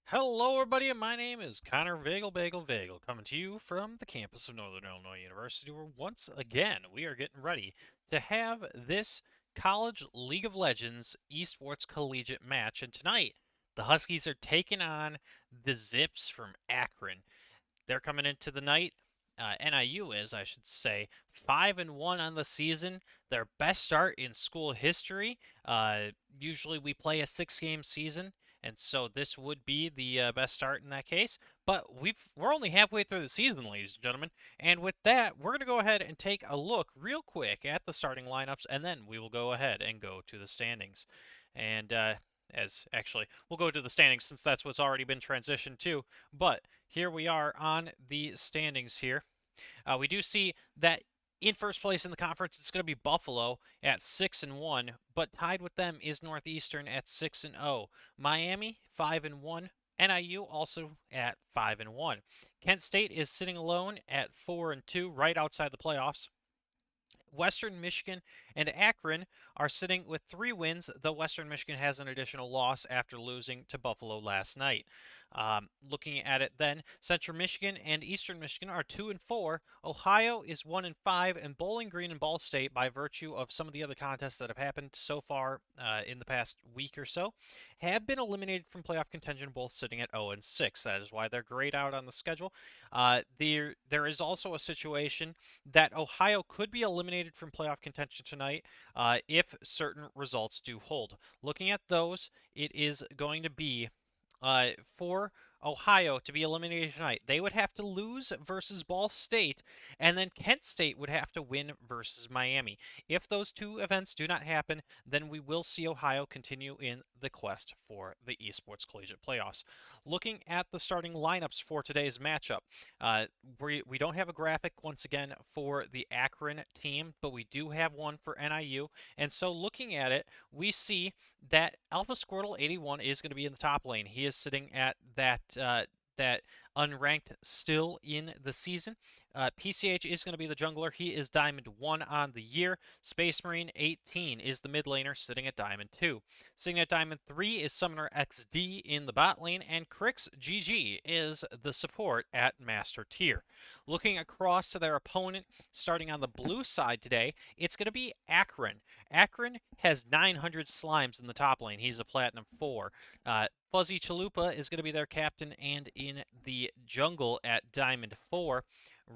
Hello, everybody, and my name is Connor Vagel, coming to you from the campus of Northern Illinois University, where once again we are getting ready to have this College League of Legends esports collegiate match. And tonight, the Huskies are taking on the Zips from Akron. They're coming into the night. NIU is, I should say, 5-1 on the season. Their best start in school history. Usually we play a 6-game season, and so this would be the best start in that case. But we're only halfway through the season, ladies and gentlemen. And with that, we're going to go ahead and take a look real quick at the starting lineups, and then we will go ahead and go to the standings. And as actually, we'll go to the standings since that's what's already been transitioned to. But here we are on the standings here. We do see that in first place in the conference, it's going to be Buffalo at 6-1, but tied with them is Northeastern at 6-0. Miami 5-1. NIU also at 5-1. Kent State is sitting alone at 4-2, right outside the playoffs. Western Michigan and Akron are sitting with 3 wins, though Western Michigan has an additional loss after losing to Buffalo last night. Looking at it then, Central Michigan and Eastern Michigan are 2-4. Ohio is 1-5, and Bowling Green and Ball State, by virtue of some of the other contests that have happened so far in the past week or so, have been eliminated from playoff contention, both sitting at 0-6. That is why they're grayed out on the schedule. There is also a situation that Ohio could be eliminated from playoff contention tonight if certain results do hold. Looking at those, it is going to be for Ohio to be eliminated tonight. They would have to lose versus Ball State, and then Kent State would have to win versus Miami. If those two events do not happen, then we will see Ohio continue in the quest for the Esports Collegiate Playoffs. Looking at the starting lineups for today's matchup, we don't have a graphic once again for the Akron team, but we do have one for NIU. And so looking at it, we see that Alpha Squirtle 81 is going to be in the top lane. He is sitting at that unranked still in the season. PCH is going to be the jungler. He is Diamond 1 on the year. Space Marine 18 is the mid laner, sitting at Diamond 2. Sitting at Diamond 3 is Summoner XD in the bot lane, and Crix GG is the support at Master Tier. Looking across to their opponent, starting on the blue side today, it's going to be Akron. Akron has 900 slimes in the top lane. He's a Platinum 4. Fuzzy Chalupa is going to be their captain and in the jungle at Diamond 4.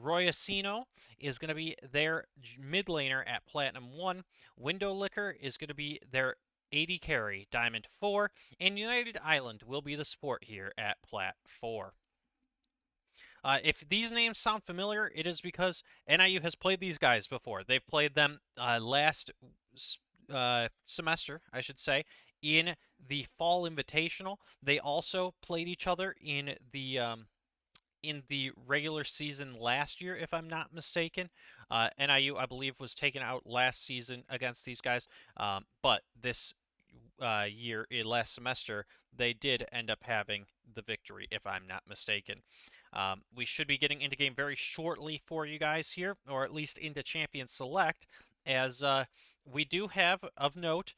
Royacino is going to be their mid laner at Platinum 1. Window Licker is going to be their AD carry, Diamond 4. And United Island will be the support here at Plat 4. If these names sound familiar, it is because NIU has played these guys before. They've played them last semester, I should say, in the Fall Invitational. They also played each other in the regular season last year, if I'm not mistaken. NIU, I believe, was taken out last season against these guys, but this last semester, they did end up having the victory, if I'm not mistaken. We should be getting into game very shortly for you guys here, or at least into Champion Select, as we do have, of note,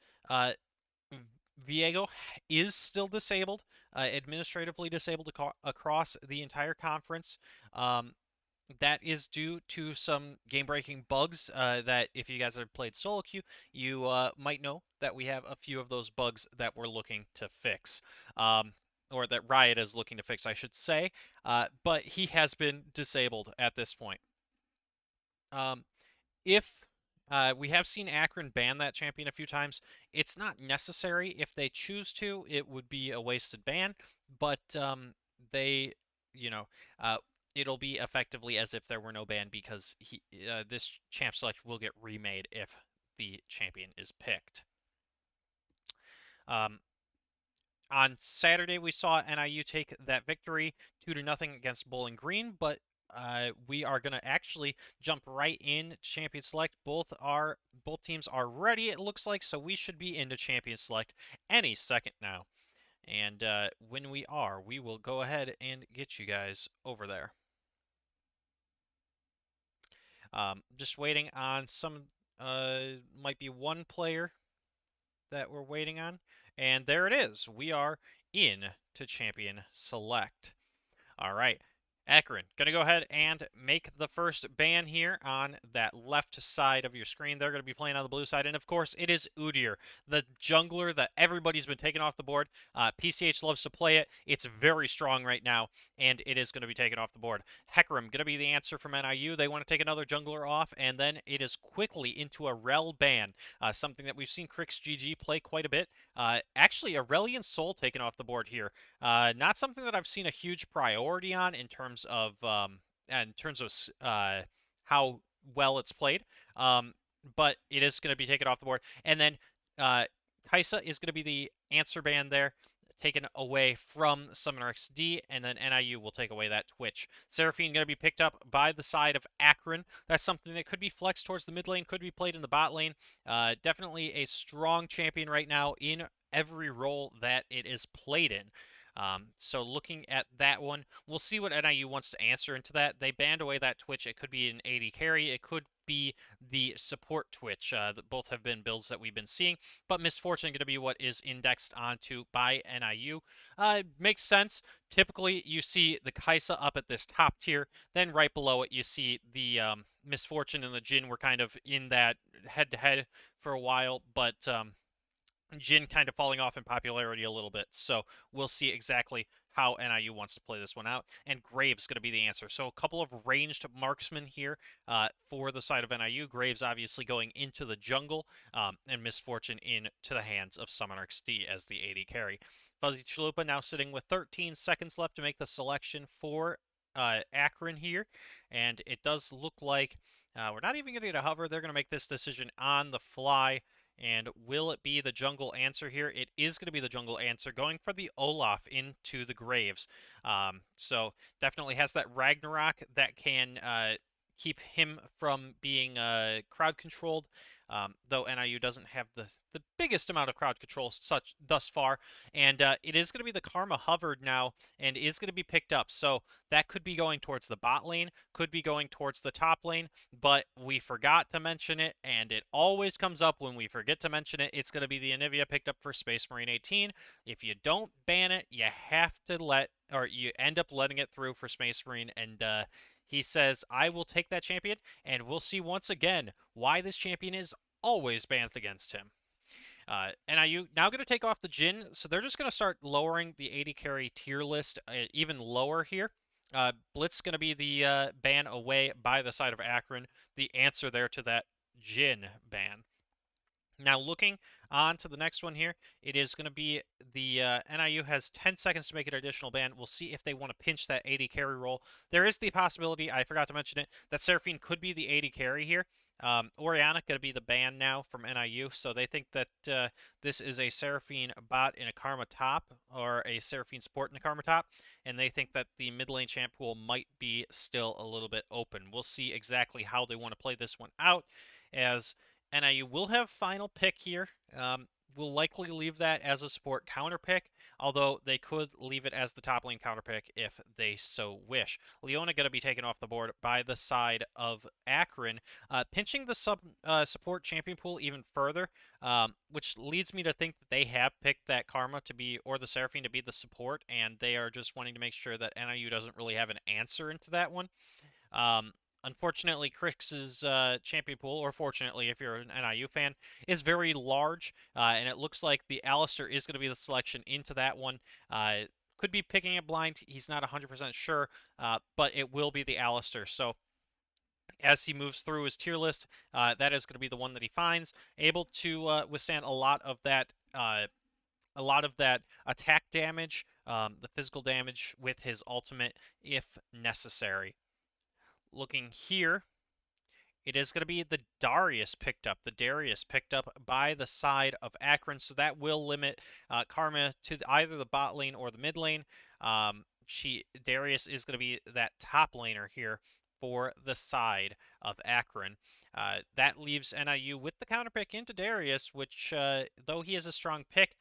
Viego is still disabled, administratively disabled across the entire conference. That is due to some game-breaking bugs that if you guys have played solo queue, you might know that we have a few of those bugs that we're looking to fix. Or that Riot is looking to fix, I should say. But he has been disabled at this point. If we have seen Akron ban that champion a few times, it's not necessary. If they choose to, it would be a wasted ban. But they, you know, it'll be effectively as if there were no ban because this champ select will get remade if the champion is picked. On Saturday, we saw NIU take that victory 2-0 against Bowling Green, but we are going to actually jump right in Champion Select. Both teams are ready, it looks like, so we should be into Champion Select any second now. And when we are, we will go ahead and get you guys over there. Just waiting on some, might be one player that we're waiting on. And there it is. We are in to champion select. All right. Akron, going to go ahead and make the first ban here on that left side of your screen. They're going to be playing on the blue side. And, of course, it is Udyr, the jungler that everybody's been taking off the board. PCH loves to play it. It's very strong right now, and it is going to be taken off the board. Hecarim, going to be the answer from NIU. They want to take another jungler off, and then it is quickly into a Rel ban, something that we've seen Crix GG play quite a bit. Actually, Aurelion Soul taken off the board here. Not something that I've seen a huge priority on in terms of how well it's played. But it is going to be taken off the board. And then Kaisa is going to be the answer band there, taken away from Summoner XD, and then NIU will take away that Twitch. Seraphine going to be picked up by the side of Akron. That's something that could be flexed towards the mid lane, could be played in the bot lane. Definitely a strong champion right now in every role that it is played in. So looking at that one, we'll see what NIU wants to answer into that. They banned away that Twitch. It could be an AD carry. It could be the support Twitch. That both have been builds that we've been seeing. But Misfortune going to be what is indexed onto by NIU. Makes sense. Typically, you see the Kaisa up at this top tier. Then right below it, you see the Misfortune and the Jhin were kind of in that head-to-head for a while. But Jhin kind of falling off in popularity a little bit. So we'll see exactly how NIU wants to play this one out. And Graves going to be the answer. So a couple of ranged marksmen here for the side of NIU. Graves obviously going into the jungle, and Misfortune into the hands of Summoner XD as the AD carry. Fuzzy Chalupa now sitting with 13 seconds left to make the selection for Akron here. And it does look like we're not even going to get a hover. They're going to make this decision on the fly. And will it be the jungle answer here? It is going to be the jungle answer, going for the Olaf into the Graves. So definitely has that Ragnarok that can keep him from being crowd controlled. Though NIU doesn't have the biggest amount of crowd control thus far. And it is going to be the Karma hovered now and is going to be picked up. So that could be going towards the bot lane, could be going towards the top lane, but we forgot to mention it, and it always comes up when we forget to mention it. It's going to be the Anivia picked up for Space Marine 18. If you don't ban it, you have to you end up letting it through for Space Marine, and he says, I will take that champion, and we'll see once again why this champion is always banned against him. NIU now going to take off the Jhin, so they're just going to start lowering the AD carry tier list even lower here. Blitz going to be the ban away by the side of Akron, the answer there to that Jhin ban. Now looking on to the next one here, it is going to be the NIU has 10 seconds to make an additional ban. We'll see if they want to pinch that AD carry role. There is the possibility, I forgot to mention it, that Seraphine could be the AD carry here. Oriana going to be the ban now from NIU, so they think that this is a Seraphine bot in a Karma top, or a Seraphine support in a Karma top, and they think that the mid lane champ pool might be still a little bit open. We'll see exactly how they want to play this one out, as NIU will have final pick here. Will likely leave that as a support counter pick, although they could leave it as the top lane counter pick if they so wish. Leona going to be taken off the board by the side of Akron, pinching the support champion pool even further, which leads me to think that they have picked that Karma to be, or the Seraphine to be the support, and they are just wanting to make sure that NIU doesn't really have an answer into that one. Unfortunately, Crix's champion pool, or fortunately if you're an NIU fan, is very large, and it looks like the Alistair is going to be the selection into that one. Could be picking it blind. He's not 100% sure, but it will be the Alistair. So as he moves through his tier list, that is going to be the one that he finds, able to withstand a lot of that attack damage, the physical damage with his ultimate if necessary. Looking here, it is going to be the Darius picked up by the side of Akron, so that will limit Karma to either the bot lane or the mid lane. Darius is going to be that top laner here for the side of Akron. That leaves NIU with the counter pick into Darius, which, though he is a strong pick,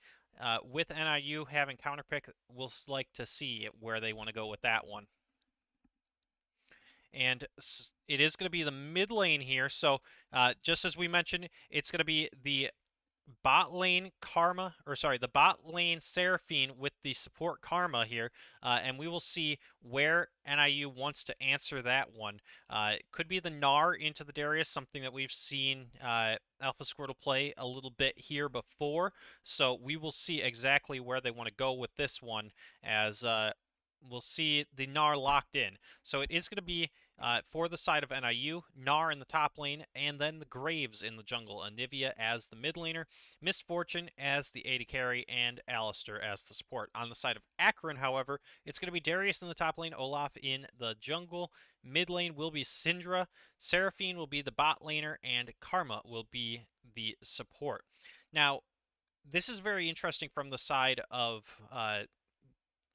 with NIU having counter pick, we'll like to see where they want to go with that one. And it is going to be the mid lane here. So just as we mentioned, it's going to be the bot lane Karma, or sorry, the bot lane Seraphine with the support Karma here, and we will see where NIU wants to answer that one. It could be the Gnar into the Darius, something that we've seen Alpha Squirtle play a little bit here before, so we will see exactly where they want to go with this one, as we'll see the Gnar locked in. So it is going to be for the side of NIU, Gnar in the top lane, and then the Graves in the jungle. Anivia as the mid laner, Misfortune as the AD carry, and Alistair as the support. On the side of Akron, however, it's going to be Darius in the top lane, Olaf in the jungle. Mid lane will be Syndra, Seraphine will be the bot laner, and Karma will be the support. Now, this is very interesting from the side of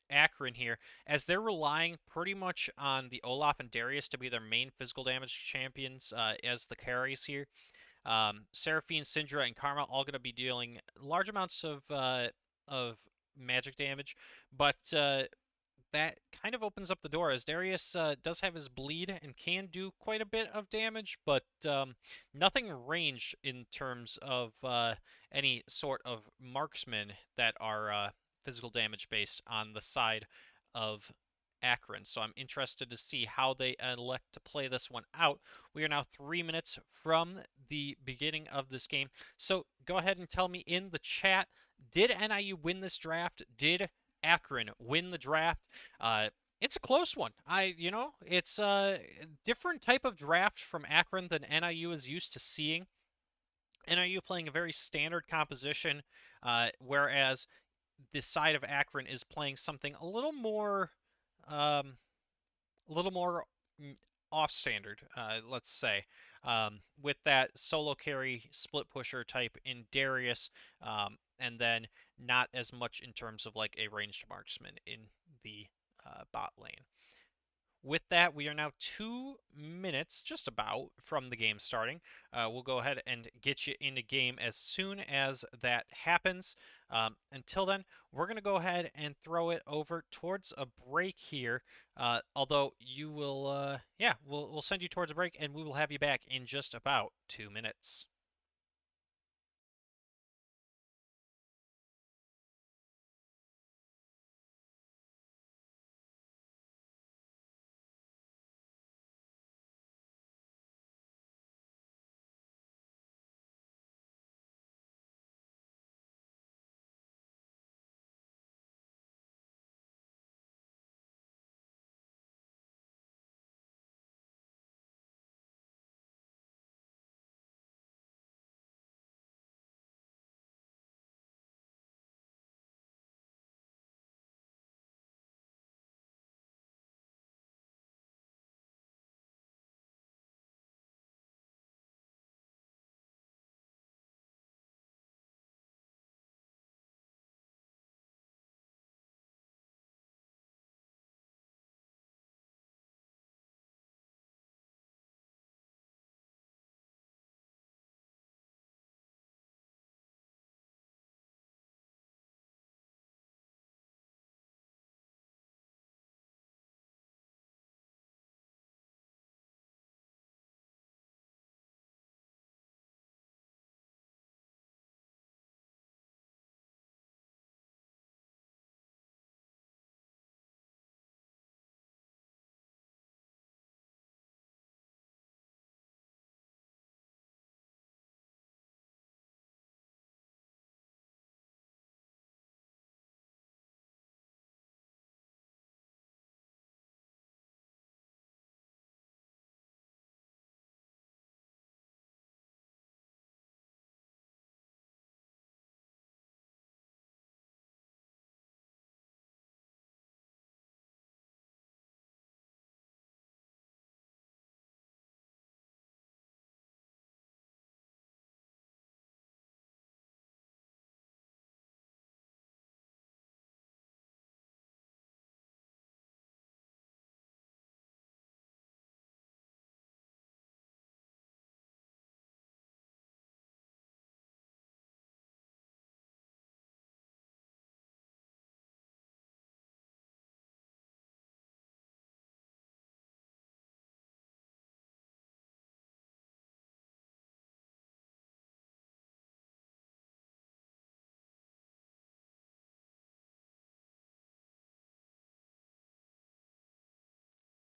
Akron here, as they're relying pretty much on the Olaf and Darius to be their main physical damage champions as the carries here. Seraphine, Syndra, and Karma all going to be dealing large amounts of magic damage, but that kind of opens up the door, as Darius does have his bleed and can do quite a bit of damage, but nothing ranged in terms of any sort of marksmen that are physical damage based on the side of Akron. So I'm interested to see how they elect to play this one out. We are now 3 minutes from the beginning of this game. So go ahead and tell me in the chat, did NIU win this draft? Did Akron win the draft? It's a close one. It's a different type of draft from Akron than NIU is used to seeing. NIU playing a very standard composition, whereas this side of Akron is playing something um, a little more off standard, let's say, with that solo carry split pusher type in Darius, and then not as much in terms of like a ranged marksman in the bot lane. With that, we are now 2 minutes, just about, from the game starting. We'll go ahead and get you into game as soon as that happens. Until then, we're going to go ahead and throw it over towards a break here. Although you will, we'll send you towards a break, and we will have you back in just about 2 minutes.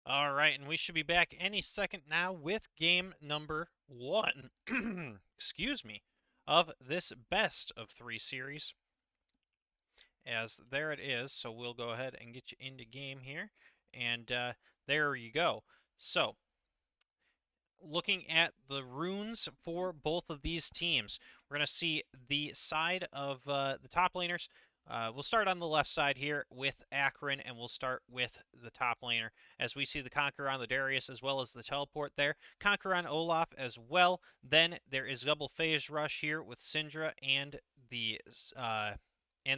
All right, and we should be back any second now with game number 1, excuse me, of this best of 3 series. As there it is, so we'll go ahead and get you into game here, and there you go. So, looking at the runes for both of these teams, we're going to see the side of the top laners. We'll start on the left side here with Akron, and we'll start with the top laner as we see the Conqueror on the Darius as well as the teleport there. Conqueror on Olaf as well. Then there is double phase rush here with Syndra and the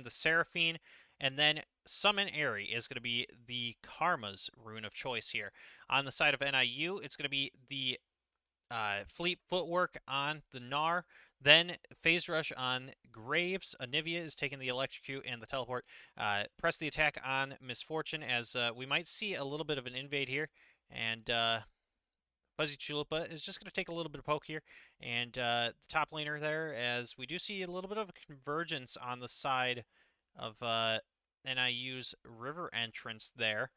Seraphine. And then Summon Airy is going to be the Karma's rune of choice here. On the side of NIU, it's going to be the Fleet Footwork on the Gnar. Then Phase Rush on Graves. Anivia is taking the Electrocute and the Teleport. Press the attack on Misfortune as we might see a little bit of an invade here. And Fuzzy Chalupa is just going to take a little bit of poke here. And the top laner there, as we do see a little bit of a convergence on the side of NIU's river entrance there.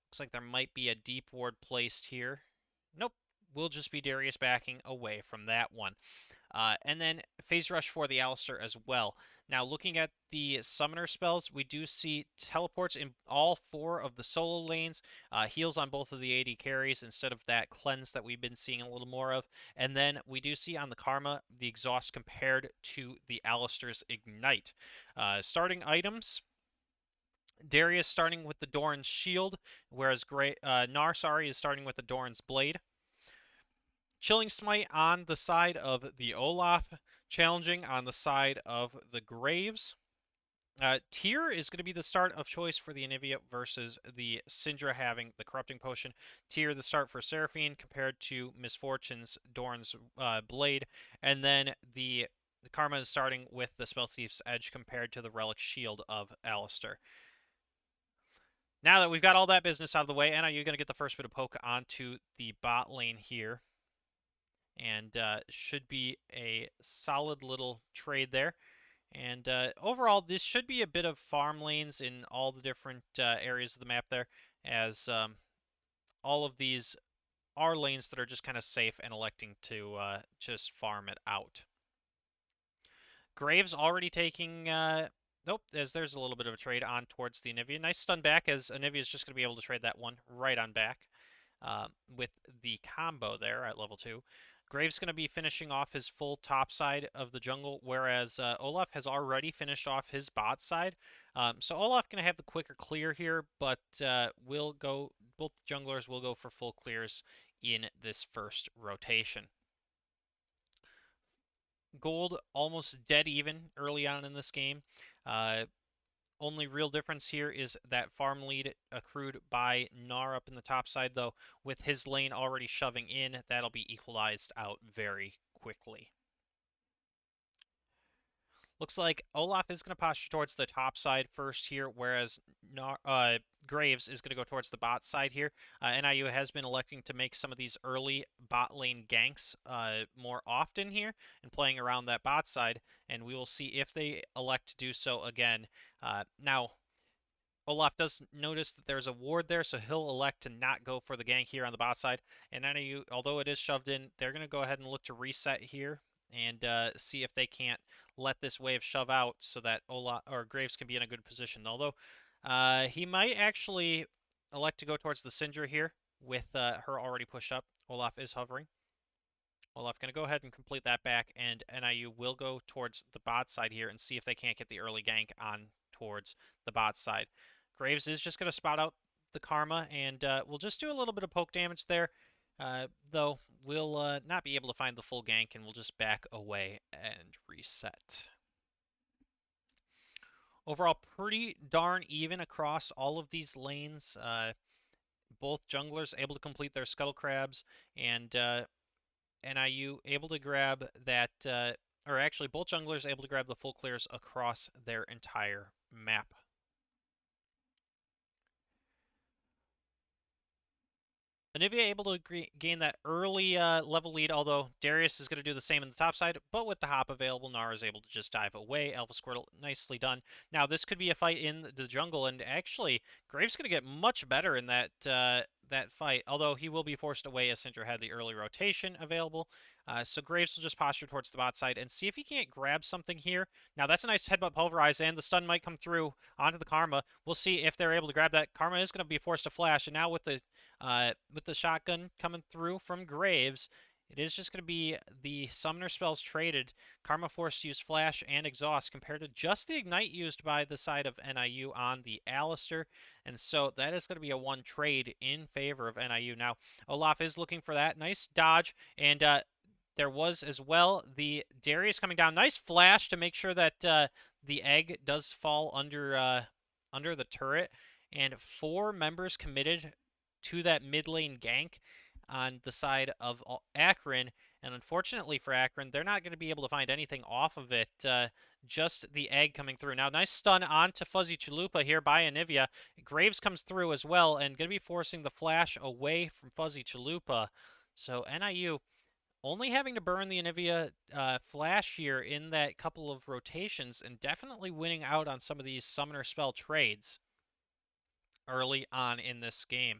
Looks like there might be a deep ward placed here. Nope. Will just be Darius backing away from that one. And then Phase Rush for the Alistar as well. Now, looking at the Summoner spells, we do see teleports in all 4 of the solo lanes, heals on both of the AD carries instead of that cleanse that we've been seeing a little more of. And then we do see on the Karma the exhaust compared to the Alistar's Ignite. Starting items, Darius starting with the Doran's Shield, whereas Gnar is starting with the Doran's Blade. Chilling Smite on the side of the Olaf, challenging on the side of the Graves. Tyr is going to be the start of choice for the Anivia versus the Syndra having the Corrupting Potion. Tyr the start for Seraphine compared to Misfortune's Doran's Blade. And then the Karma is starting with the Spell Thief's Edge compared to the Relic Shield of Alistar. Now that we've got all that business out of the way, Anna, you're going to get the first bit of poke onto the bot lane here. And should be a solid little trade there. And overall, this should be a bit of farm lanes in all the different areas of the map there, as all of these are lanes that are just kind of safe and electing to just farm it out. Graves already taking... nope, as there's a little bit of a trade on towards the Anivia. Nice stun back, as Anivia is just going to be able to trade that one right on back with the combo there at level 2. Graves going to be finishing off his full top side of the jungle, whereas Olaf has already finished off his bot side. So Olaf going to have the quicker clear here, but both junglers will go for full clears in this first rotation. Gold almost dead even early on in this game. Only real difference here is that farm lead accrued by Gnar up in the top side, though, with his lane already shoving in, that'll be equalized out very quickly. Looks like Olaf is going to posture towards the top side first here, whereas Graves is going to go towards the bot side here. NIU has been electing to make some of these early bot lane ganks more often here and playing around that bot side, and we will see if they elect to do so again. Now, Olaf does notice that there's a ward there, so he'll elect to not go for the gank here on the bot side. And NIU, although it is shoved in, they're going to go ahead and look to reset here and see if they can't let this wave shove out so that Graves can be in a good position. Although he might actually elect to go towards the Syndra here with her already pushed up. Olaf is hovering. Olaf going to go ahead and complete that back, and NIU will go towards the bot side here and see if they can't get the early gank on towards the bot side. Graves is just going to spot out the Karma, and we'll just do a little bit of poke damage there, though we'll not be able to find the full gank, and we'll just back away and reset. Overall, pretty darn even across all of these lanes. Both junglers able to complete their Scuttle Crabs, and NIU able to grab that, or actually both junglers able to grab the full clears across their entire map. Anivia able to gain that early level lead, although Darius is going to do the same in the top side, but with the hop available, Gnar is able to just dive away. Alpha Squirtle, nicely done. Now, this could be a fight in the jungle, and actually, Graves going to get much better in that that fight, although he will be forced away as Syndra had the early rotation available. So Graves will just posture towards the bot side and see if he can't grab something here. Now, that's a nice headbutt pulverize, and the stun might come through onto the Karma. We'll see if they're able to grab that. Karma is going to be forced to flash, and now with the shotgun coming through from Graves, it is just going to be the summoner spells traded. Karma forced to use Flash and Exhaust compared to just the Ignite used by the side of NIU on the Alistair. And so that is going to be a one trade in favor of NIU. Now, Olaf is looking for that. Nice dodge. And there was as well the Darius coming down. Nice flash to make sure that the egg does fall under the turret. And 4 members committed to that mid lane gank on the side of Akron. And unfortunately for Akron, they're not going to be able to find anything off of it. Just the egg coming through. Now, nice stun onto Fuzzy Chalupa here by Anivia. Graves comes through as well and going to be forcing the flash away from Fuzzy Chalupa. So NIU only having to burn the Anivia flash here in that couple of rotations and definitely winning out on some of these summoner spell trades early on in this game.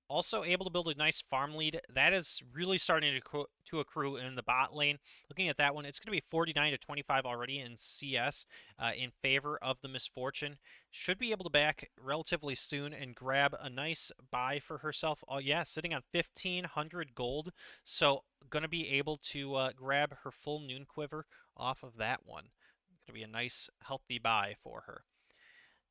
Also able to build a nice farm lead. That is really starting to accrue in the bot lane. Looking at that one, it's going to be 49 to 25 already in CS in favor of the Misfortune. Should be able to back relatively soon and grab a nice buy for herself. Oh yeah, sitting on 1,500 gold. So going to be able to grab her full Noon Quiver off of that one. Going to be a nice healthy buy for her.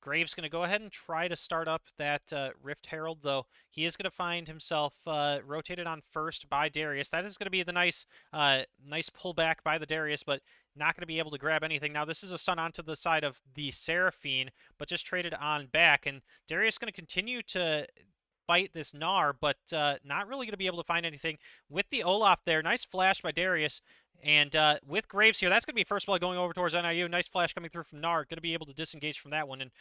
Graves going to go ahead and try to start up that Rift Herald, though he is going to find himself rotated on first by Darius. That is going to be the nice pullback by the Darius, but not going to be able to grab anything. Now, this is a stun onto the side of the Seraphine, but just traded on back, and Darius going to continue to fight this Gnar, but not really going to be able to find anything. With the Olaf there, nice flash by Darius. And with Graves here, that's going to be first blood going over towards NIU. Nice flash coming through from Gnar. Going to be able to disengage from that one. And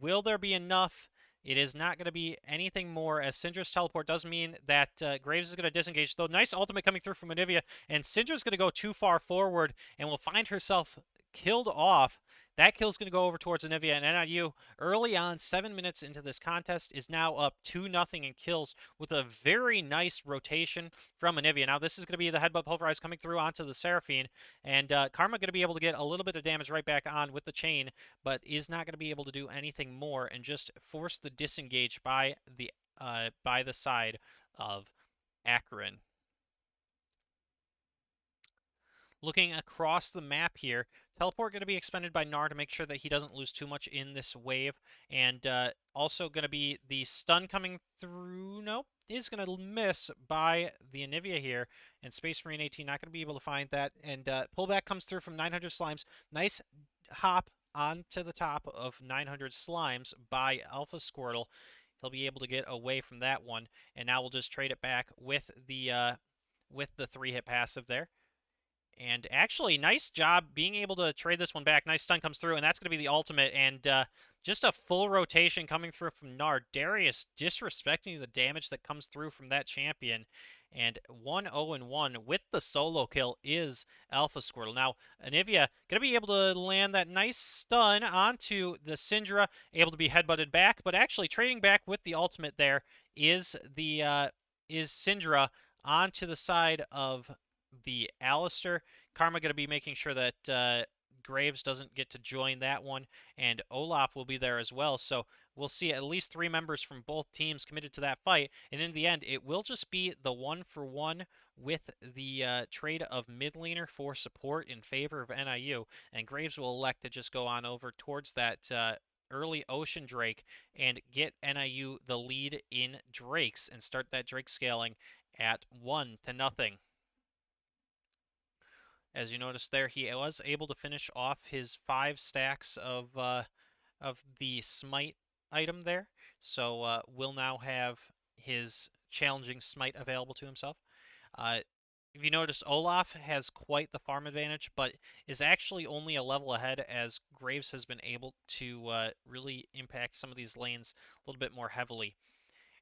will there be enough? It is not going to be anything more, as Syndra's teleport does mean that Graves is going to disengage. Though nice ultimate coming through from Anivia, and Syndra's going to go too far forward and will find herself killed off. That kill's going to go over towards Anivia, and NIU early on, 7 minutes into this contest, is now up 2-0 in kills with a very nice rotation from Anivia. Now, this is going to be the headbutt pulverize coming through onto the Seraphine, and Karma going to be able to get a little bit of damage right back on with the chain, but is not going to be able to do anything more and just force the disengage by the side of Akron. Looking across the map here, teleport going to be expended by Gnar to make sure that he doesn't lose too much in this wave. And also going to be the stun coming through. Nope, is going to miss by the Anivia here. And Space Marine 18 not going to be able to find that. And pullback comes through from 900 Slimes. Nice hop onto the top of 900 Slimes by Alpha Squirtle. He'll be able to get away from that one. And now we'll just trade it back with the 3-hit passive there. And actually, nice job being able to trade this one back. Nice stun comes through, and that's going to be the ultimate. And just a full rotation coming through from Gnar. Darius disrespecting the damage that comes through from that champion. And 1-0-1 with the solo kill is Alpha Squirtle. Now, Anivia going to be able to land that nice stun onto the Syndra, able to be headbutted back. But actually, trading back with the ultimate there is Syndra onto the side of the Alistair. Karma going to be making sure that Graves doesn't get to join that one, and Olaf will be there as well. So we'll see at least 3 members from both teams committed to that fight, and in the end, it will just be the 1-for-1 with the trade of mid laner for support in favor of NIU, and Graves will elect to just go on over towards that early Ocean Drake and get NIU the lead in Drakes and start that Drake scaling at 1-0. As you notice there, he was able to finish off his 5 stacks of the Smite item there. So will now have his challenging Smite available to himself. If you notice, Olaf has quite the farm advantage, but is actually only a level ahead as Graves has been able to really impact some of these lanes a little bit more heavily.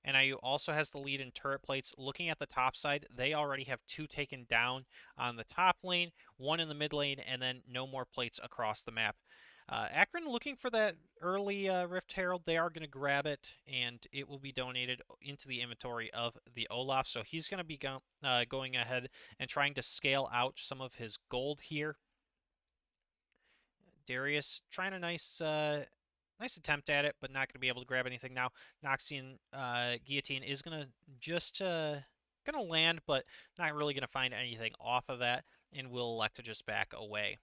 NIU also has the lead in turret plates. Looking at the top side, they already have 2 taken down on the top lane, 1 in the mid lane, and then no more plates across the map. Akron looking for that early Rift Herald. They are going to grab it, and it will be donated into the inventory of the Olaf. So he's going to be going ahead and trying to scale out some of his gold here. Darius trying a nice attempt at it, but not going to be able to grab anything now. Noxian Guillotine is going to just going to land, but not really going to find anything off of that, and will elect to just back away.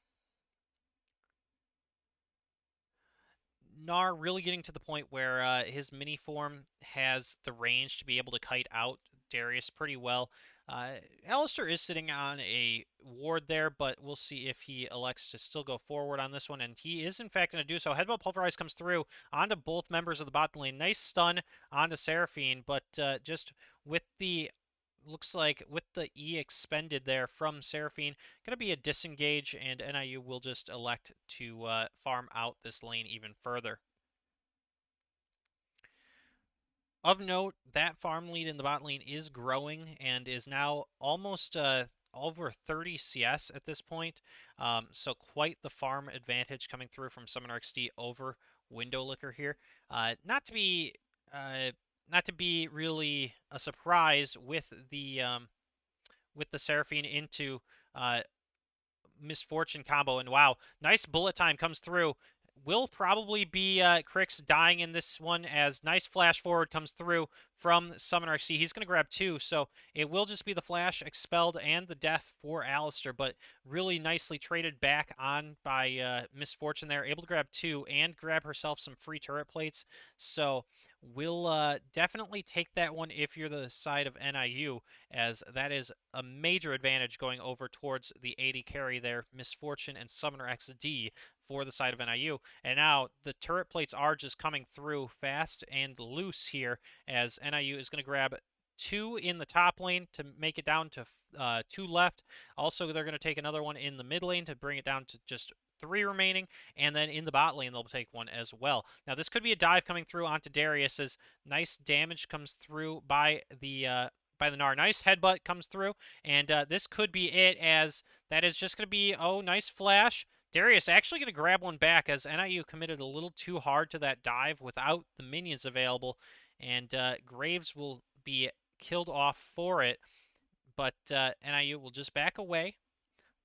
Gnar really getting to the point where his mini form has the range to be able to kite out Darius pretty well. Alistair is sitting on a ward there, but we'll see if he elects to still go forward on this one, and he is in fact going to do so. Headbutt Pulverize comes through onto both members of the bot lane. Nice stun onto Seraphine, but just with the looks like with the E expended there from Seraphine, going to be a disengage, and NIU will just elect to farm out this lane even further. Of note, that farm lead in the bot lane is growing and is now almost over 30 CS at this point. So quite the farm advantage coming through from Summoner XD over Windowlicker here. Not to be really a surprise with the Seraphine into Misfortune combo, and wow, nice bullet time comes through. Will probably be Crix dying in this one, as nice flash forward comes through from Summoner XD. He's going to grab 2, so it will just be the flash expelled and the death for Alistair, but really nicely traded back on by Misfortune there, able to grab 2 and grab herself some free turret plates. So we'll definitely take that one if you're the side of NIU, as that is a major advantage going over towards the AD carry there, Misfortune and Summoner XD for the side of NIU. And now the turret plates are just coming through fast and loose here, as NIU is going to grab 2 in the top lane to make it down to 2 left. Also, they're going to take another one in the mid lane to bring it down to just 3 remaining, and then in the bot lane they'll take one as well. Now this could be a dive coming through onto Darius, as nice damage comes through by the Gnar. Nice headbutt comes through, and this could be it, as that is just going to be, oh, nice flash. Darius actually going to grab one back, as NIU committed a little too hard to that dive without the minions available, and Graves will be killed off for it, but NIU will just back away.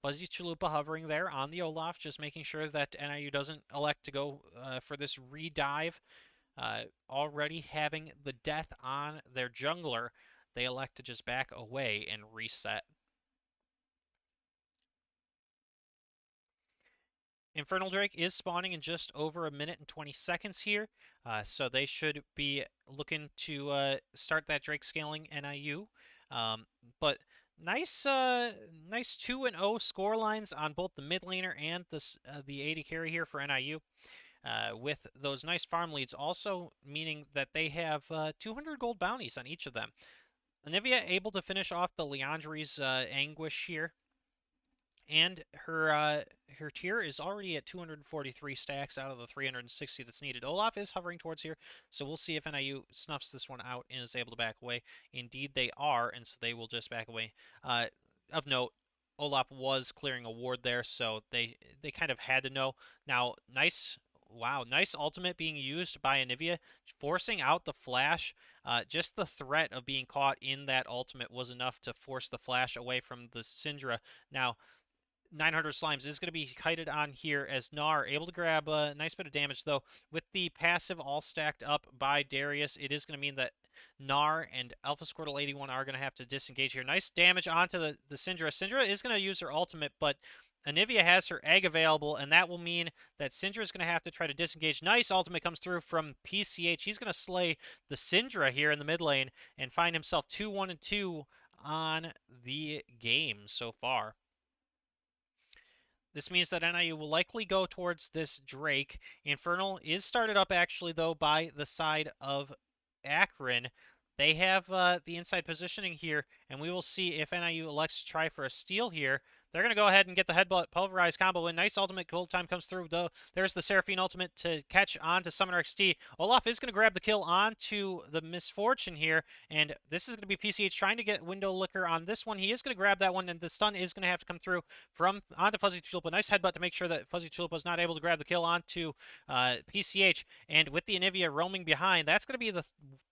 Fuzzy Chalupa hovering there on the Olaf, just making sure that NIU doesn't elect to go for this re-dive. Already having the death on their jungler, they elect to just back away and reset. Infernal Drake is spawning in just over 1 minute and 20 seconds here, so they should be looking to start that Drake scaling NIU. But nice 2-0 score lines on both the mid laner and the AD carry here for NIU. With those nice farm leads also meaning that they have 200 gold bounties on each of them. Anivia able to finish off the Leandri's Anguish here, and her tier is already at 243 stacks out of the 360 that's needed. Olaf is hovering towards here, so we'll see if NIU snuffs this one out and is able to back away. Indeed, they are, and so they will just back away. Of note, Olaf was clearing a ward there, so they kind of had to know. Now, nice ultimate being used by Anivia, forcing out the flash. Just the threat of being caught in that ultimate was enough to force the flash away from the Syndra. Now, 900 Slimes is going to be kited on here, as Gnar able to grab a nice bit of damage, though. With the passive all stacked up by Darius, it is going to mean that Gnar and Alpha Squirtle 81 are going to have to disengage here. Nice damage onto the Syndra. Syndra is going to use her ultimate, but Anivia has her egg available, and that will mean that Syndra is going to have to try to disengage. Nice ultimate comes through from PCH. He's going to slay the Syndra here in the mid lane and find himself 2-1-2 on the game so far. This means that NIU will likely go towards this Drake. Infernal is started up, actually, though, by the side of Akron. They have the inside positioning here, and we will see if NIU elects to try for a steal here. They're going to go ahead and get the headbutt pulverized combo in. Nice ultimate gold time comes through, though. There's the Seraphine ultimate to catch on to Summoner XT. Olaf is going to grab the kill onto the Misfortune here, and this is going to be PCH trying to get Window Licker on this one. He is going to grab that one, and the stun is going to have to come through from onto Fuzzy Tulip. A nice headbutt to make sure that Fuzzy Tulip was not able to grab the kill onto PCH, and with the Anivia roaming behind, that's going to be the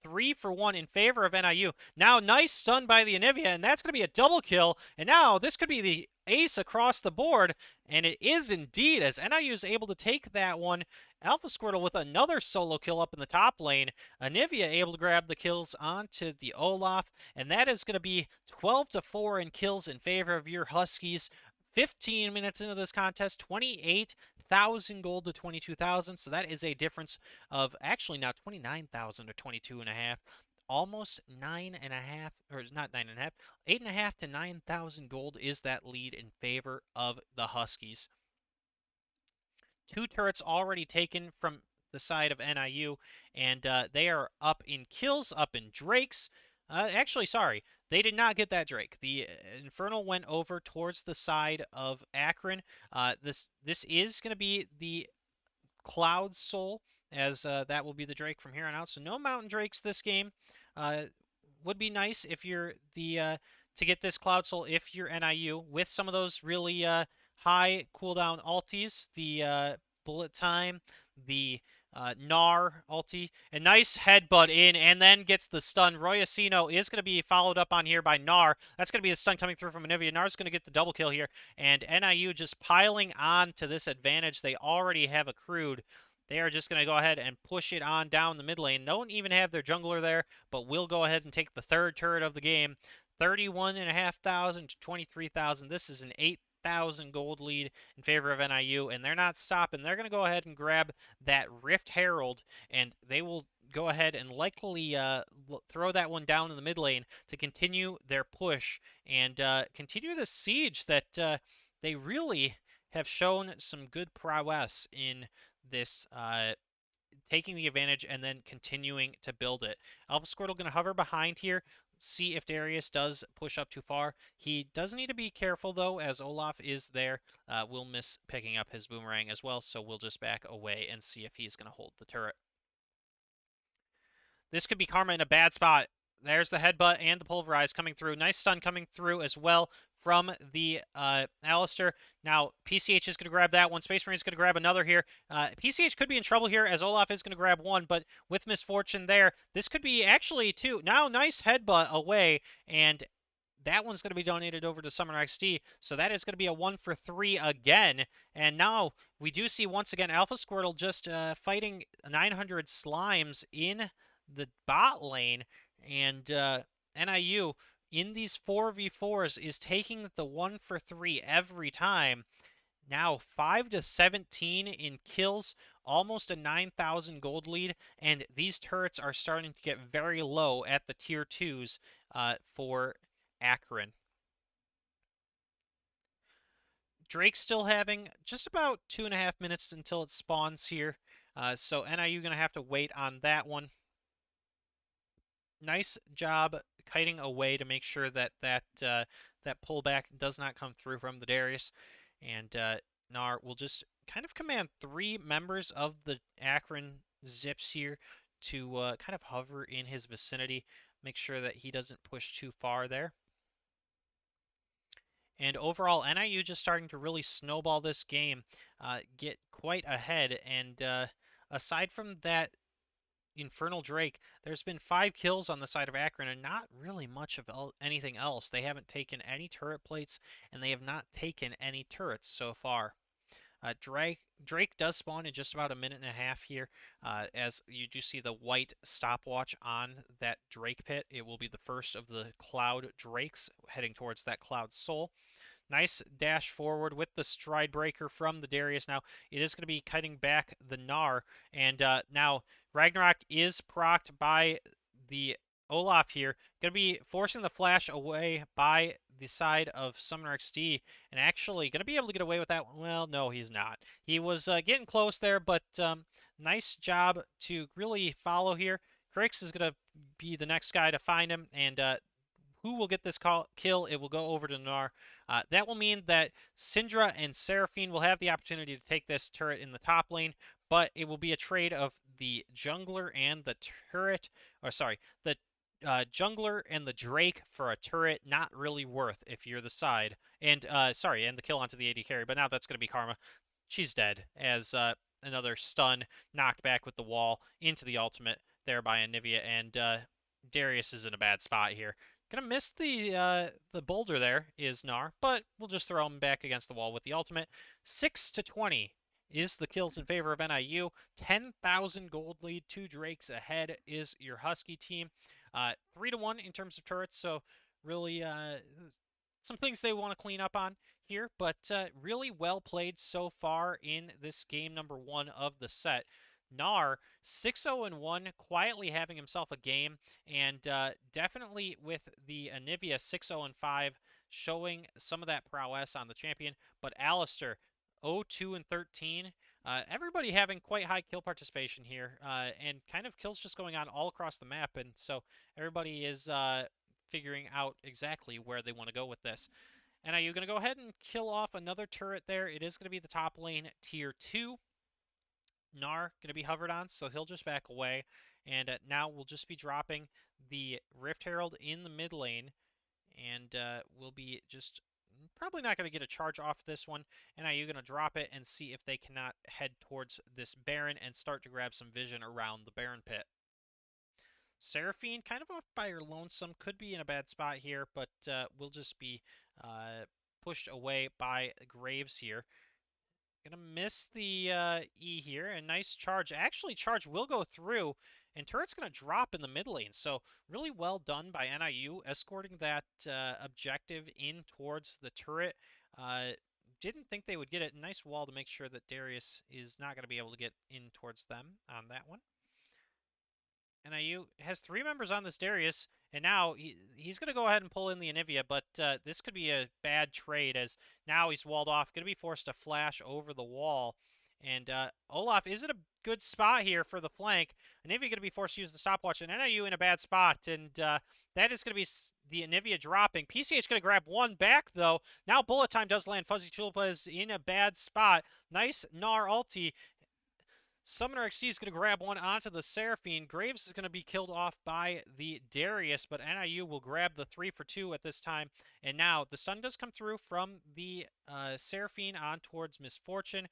3-for-1 in favor of NIU. Now, nice stun by the Anivia, and that's going to be a double kill, and now this could be the ace across the board, and it is indeed, as NIU is able to take that one. Alpha Squirtle with another solo kill up in the top lane. Anivia able to grab the kills onto the Olaf, and that is going to be 12-4 in kills in favor of your Huskies. 15 minutes into this contest, 28,000 gold to 22,000, so that is a difference of actually now 29,000 to 22.5. Almost 9.5, or not 9.5, 8.5 to 9,000 gold is that lead in favor of the Huskies. 2 turrets already taken from the side of NIU, and they are up in kills, up in Drakes. Actually, sorry, they did not get that Drake. The Infernal went over towards the side of Akron. This is going to be the Cloud Soul, as that will be the Drake from here on out. So no Mountain Drakes this game. Would be nice if you're the to get this Cloud Soul if you're NIU with some of those really high cooldown ultis, the Bullet Time, the Gnar ulti, a nice headbutt in, and then gets the stun. Royacino is going to be followed up on here by Gnar. That's going to be the stun coming through from Anivia. Gnar's going to get the double kill here, and NIU just piling on to this advantage they already have accrued. They are just going to go ahead and push it on down the mid lane. Don't even have their jungler there, but will go ahead and take the third turret of the game. 31,500 to 23,000. This is an 8,000 gold lead in favor of NIU, and they're not stopping. They're going to go ahead and grab that Rift Herald, and they will go ahead and likely throw that one down in the mid lane to continue their push and continue the siege that they really have shown some good prowess in this taking the advantage and then continuing to build it. Alpha Squirtle going to hover behind here, see if Darius does push up too far. He does need to be careful, though, as Olaf is there. We'll miss picking up his boomerang as well, so we'll just back away and see if he's going to hold the turret. This could be Karma in a bad spot. There's the headbutt and the pulverize coming through. Nice stun coming through as well from the Alistair. Now, PCH is going to grab that one. Space Marine is going to grab another here. PCH could be in trouble here as Olaf is going to grab one, but with Misfortune there, this could be actually two. Now, nice headbutt away, and that one's going to be donated over to Summoner XD, so that is going to be a 1-for-3 again. And now we do see once again Alpha Squirtle just fighting 900 slimes in the bot lane, and NIU in these 4v4s is taking the 1-for-3 every time. Now 5-17 in kills, almost a 9,000 gold lead, and these turrets are starting to get very low at the tier 2s for Akron. Drake's still having just about 2.5 minutes until it spawns here, so NIU going to have to wait on that one. Nice job kiting away to make sure that that pullback does not come through from the Darius. And Gnar will just kind of command 3 members of the Akron Zips here to kind of hover in his vicinity, make sure that he doesn't push too far there. And overall, NIU just starting to really snowball this game, get quite ahead. And aside from that Infernal Drake, there's been 5 kills on the side of Akron and not really much of anything else. They haven't taken any turret plates, and they have not taken any turrets so far. Drake does spawn in just about a minute and a half here, as you do see the white stopwatch on that Drake pit. It will be the first of the Cloud Drakes heading towards that Cloud Soul. Nice dash forward with the stride breaker from the Darius. Now, it is going to be cutting back the Gnar. And now, Ragnarok is procced by the Olaf here. Going to be forcing the flash away by the side of Summoner XD. And actually, going to be able to get away with that. Well, no, he's not. He was getting close there, but nice job to really follow here. Crix is going to be the next guy to find him. And who will get this kill, it will go over to Gnar. That will mean that Syndra and Seraphine will have the opportunity to take this turret in the top lane, but it will be a trade of the jungler and the turret, or sorry, the jungler and the Drake for a turret. Not really worth if you're the side. And sorry, and the kill onto the AD carry, but now that's going to be Karma. She's dead as another stun knocked back with the wall into the ultimate there by Anivia, and Darius is in a bad spot here. Gonna miss the boulder there is Gnar, but we'll just throw him back against the wall with the ultimate. 6-20 is the kills in favor of NIU. 10,000 gold lead, 2 Drakes ahead is your Husky team. 3-1 in terms of turrets, so really some things they want to clean up on here, but really well played so far in this game number 1 of the set. Gnar 6-0-1, quietly having himself a game, and definitely with the Anivia 6-0-5, showing some of that prowess on the champion. But Alistar 0-2-13. Everybody having quite high kill participation here, and kind of kills just going on all across the map, and so everybody is figuring out exactly where they want to go with this. And are you going to go ahead and kill off another turret there? It is going to be the top lane tier 2. Gnar going to be hovered on, so he'll just back away. And now we'll just be dropping the Rift Herald in the mid lane. And we'll be just probably not going to get a charge off this one. And are you going to drop it and see if they cannot head towards this Baron and start to grab some vision around the Baron pit. Seraphine, kind of off by her lonesome, could be in a bad spot here, but we'll just be pushed away by Graves here. Gonna miss the E here. A nice charge. Actually, charge will go through, and turret's gonna drop in the mid lane. So really well done by NIU, escorting that objective in towards the turret. Didn't think they would get it. Nice wall to make sure that Darius is not going to be able to get in towards them on that one. NIU has 3 members on this Darius, and now he's going to go ahead and pull in the Anivia, but this could be a bad trade, as now he's walled off, going to be forced to flash over the wall. And Olaf is in a good spot here for the flank. Anivia going to be forced to use the stopwatch, and NIU in a bad spot, and that is going to be the Anivia dropping. PCH going to grab one back, though. Now bullet time does land. Fuzzy Tulip is in a bad spot. Nice Gnar ulti. Summoner XC is going to grab one onto the Seraphine. Graves is going to be killed off by the Darius, but NIU will grab the 3 for 2 at this time. And now the stun does come through from the Seraphine on towards Misfortune.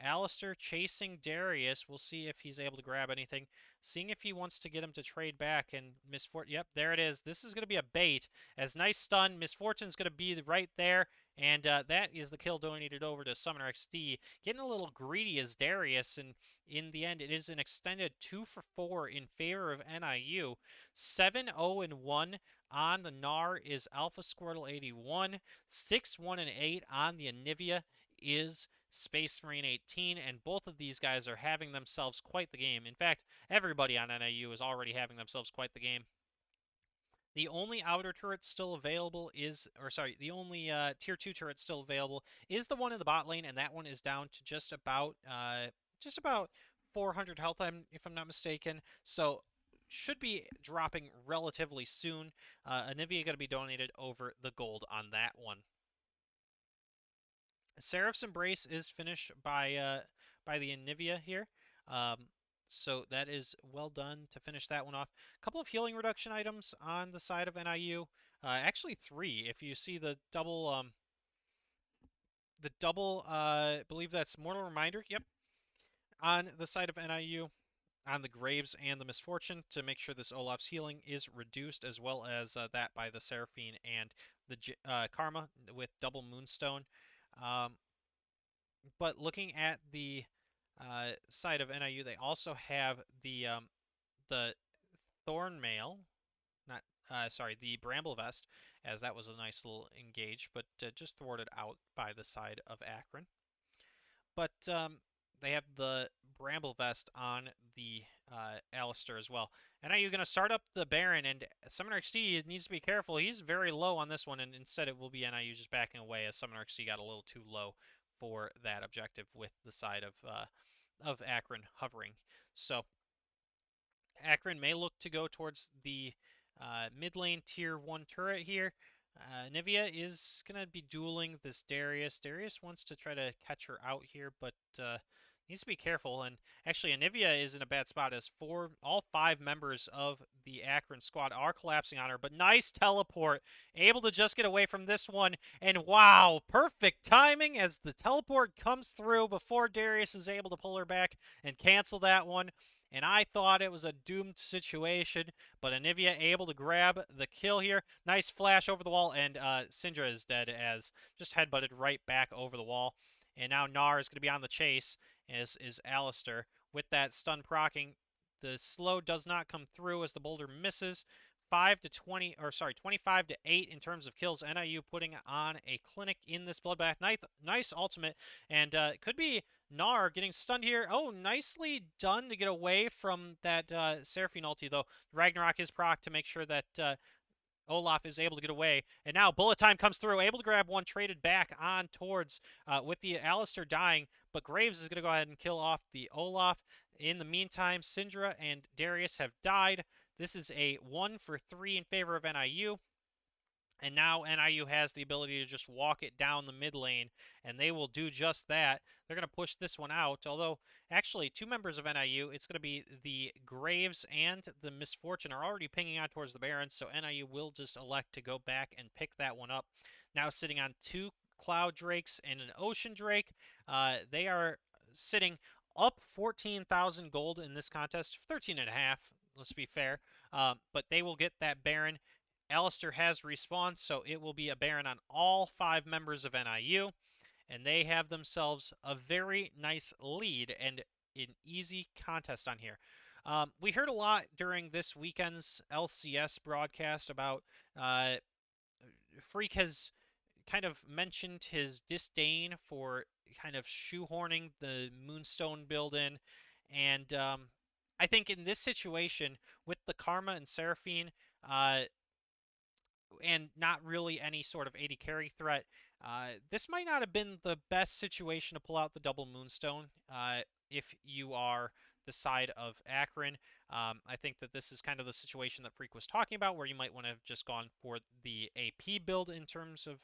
Alistar chasing Darius. We'll see if he's able to grab anything. Seeing if he wants to get him to trade back. And Misfortune, yep, there it is. This is going to be a bait. As nice stun, Misfortune's going to be right there. And that is the kill donated over to Summoner XD. Getting a little greedy as Darius, and in the end, it is an extended 2 for 4 in favor of NIU. 7-0-1 on the Gnar is Alpha Squirtle 81. 6-1-8 on the Anivia is Space Marine 18, and both of these guys are having themselves quite the game. In fact, everybody on NIU is already having themselves quite the game. The only outer turret still available is, or sorry, the only tier 2 turret still available is the one in the bot lane, and that one is down to just about 400 health, if I'm not mistaken. So should be dropping relatively soon. Anivia going to be donated over the gold on that one. Seraph's Embrace is finished by the Anivia here. So that is well done to finish that one off. A couple of healing reduction items on the side of NIU. Actually 3. If you see the double, I believe that's Mortal Reminder. Yep. On the side of NIU, on the Graves and the Misfortune, to make sure this Olaf's healing is reduced, as well as that by the Seraphine and the Karma with double Moonstone. But looking at the side of NIU, they also have the Thorn Mail, the Bramble Vest, as that was a nice little engage, but just thwarted out by the side of Akron. But they have the Bramble Vest on the Alistar as well. And now you're going to start up the Baron, and Summoner XD needs to be careful. He's very low on this one, and instead it will be NIU just backing away, as Summoner XD got a little too low for that objective with the side of Akron hovering. So Akron may look to go towards the Mid lane tier 1 turret here. Nivea is going to be dueling this Darius. Darius wants to try to catch her out here, but needs to be careful. And actually, Anivia is in a bad spot as all 5 members of the Akron squad are collapsing on her. But nice teleport. Able to just get away from this one. And wow, perfect timing as the teleport comes through before Darius is able to pull her back and cancel that one. And I thought it was a doomed situation, but Anivia able to grab the kill here. Nice flash over the wall, and Syndra is dead as just headbutted right back over the wall. And now Gnar is going to be on the chase, as is Alistair. With that stun proccing, the slow does not come through as the boulder misses. 25 to 8 in terms of kills. NIU putting on a clinic in this bloodbath. Nice ultimate, and it could be Gnar getting stunned here. Oh, nicely done to get away from that Seraphine ulti, though. Ragnarok is proc to make sure that Olaf is able to get away. And now bullet time comes through, able to grab one, traded back on towards with the Alistair dying, but Graves is going to go ahead and kill off the Olaf. In the meantime, Syndra and Darius have died. This is a 1 for 3 in favor of NIU. And now NIU has the ability to just walk it down the mid lane, and they will do just that. They're going to push this one out, although actually 2 members of NIU, it's going to be the Graves and the Misfortune are already pinging out towards the Barons, so NIU will just elect to go back and pick that one up. Now sitting on 2 Cloud Drakes and an Ocean Drake. They are sitting up 14,000 gold in this contest, 13.5, let's be fair, but they will get that Baron. Alistair has respawned, so it will be a Baron on all 5 members of NIU, and they have themselves a very nice lead and an easy contest on here. We heard a lot during this weekend's LCS broadcast about Freak has kind of mentioned his disdain for kind of shoehorning the Moonstone build in, and I think in this situation with the Karma and Seraphine, and not really any sort of AD carry threat, this might not have been the best situation to pull out the double Moonstone if you are the side of Akron. I think that this is kind of the situation that Freak was talking about, where you might want to have just gone for the AP build in terms of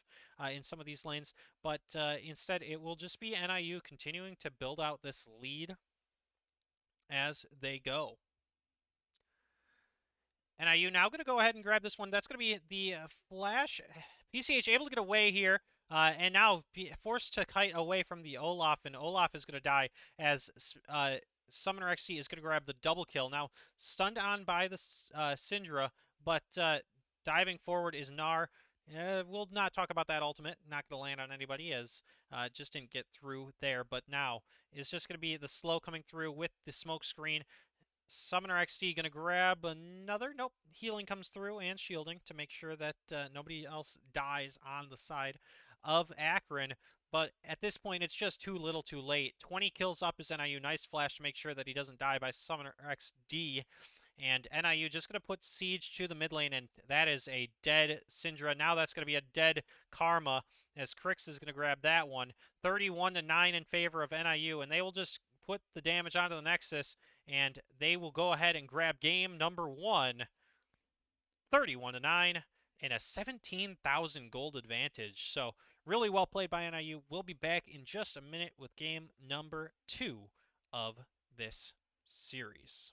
in some of these lanes, but instead it will just be NIU continuing to build out this lead as they go. NIU now going to go ahead and grab this one. That's going to be the Flash. PCH able to get away here, and now forced to kite away from the Olaf, and Olaf is going to die as Summoner XC is going to grab the double kill. Now stunned on by the Syndra, but diving forward is Gnar. We'll not talk about that ultimate. Not going to land on anybody as just didn't get through there, but now is just going to be the slow coming through with the smoke screen. Summoner XD going to grab another. Nope. Healing comes through and shielding to make sure that nobody else dies on the side of Akron. But at this point, it's just too little too late. 20 kills up is NIU. Nice flash to make sure that he doesn't die by Summoner XD. And NIU just going to put Siege to the mid lane, and that is a dead Syndra. Now that's going to be a dead Karma, as Crix is going to grab that one. 31 to 9 in favor of NIU, and they will just put the damage onto the Nexus, and they will go ahead and grab game number 1, 31 to 9, and a 17,000 gold advantage. So really well played by NIU. We'll be back in just a minute with game number 2 of this series.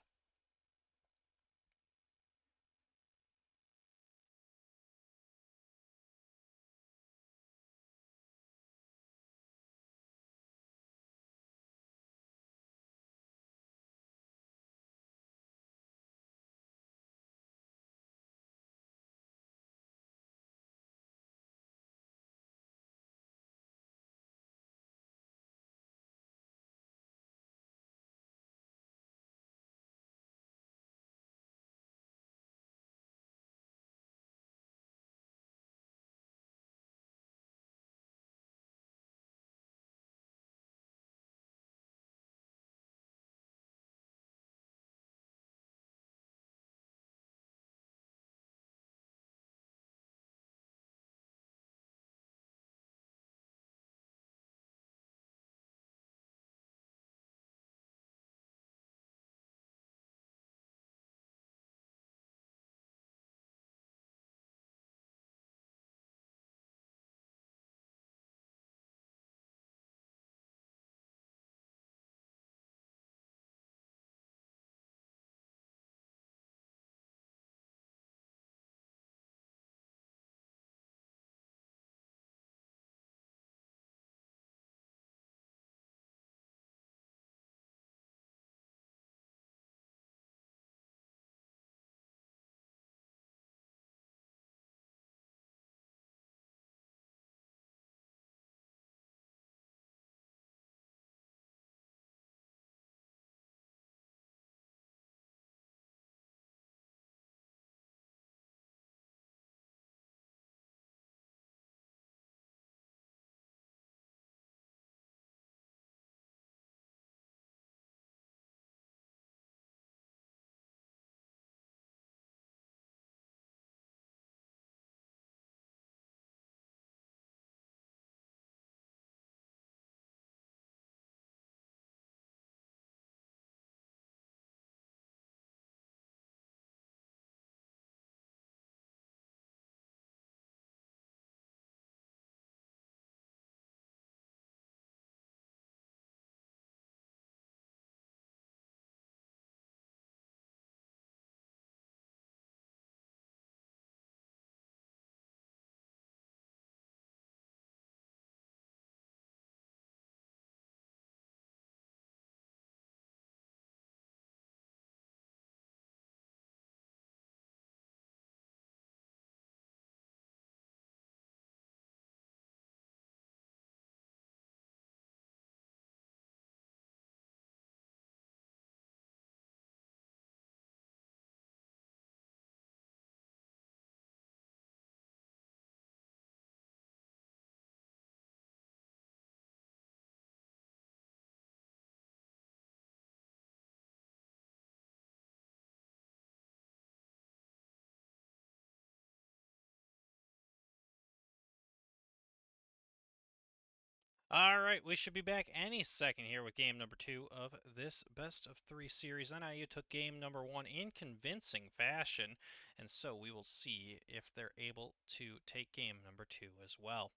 All right, we should be back any second here with game number 2 of this best of 3 series. NIU took game number 1 in convincing fashion, and so we will see if they're able to take game number 2 as well.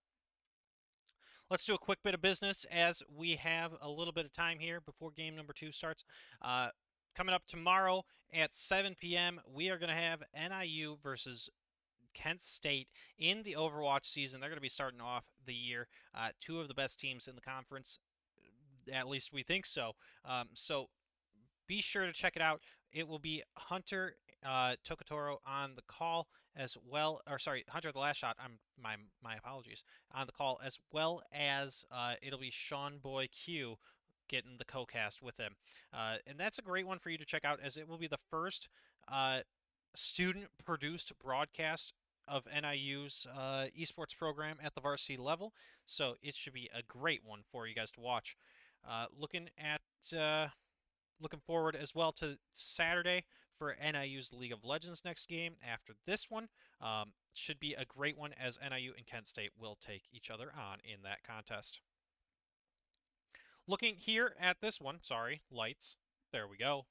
Let's do a quick bit of business as we have a little bit of time here before game number 2 starts. Coming up tomorrow at 7 p.m., we are going to have NIU versus Kent State in the Overwatch season. They're going to be starting off the year. Two of the best teams in the conference, at least we think so. So be sure to check it out. It will be Hunter Tokotoro on the call as well, or sorry, Hunter the Last Shot. My apologies, on the call, as well as it'll be Sean Boy Q getting the co-cast with him, and that's a great one for you to check out, as it will be the first student-produced broadcast of NIU's esports program at the varsity level. So it should be a great one for you guys to watch. Looking forward as well to Saturday for NIU's League of Legends next game. After this one, should be a great one, as NIU and Kent State will take each other on in that contest. Looking here at this one, sorry, lights. There we go.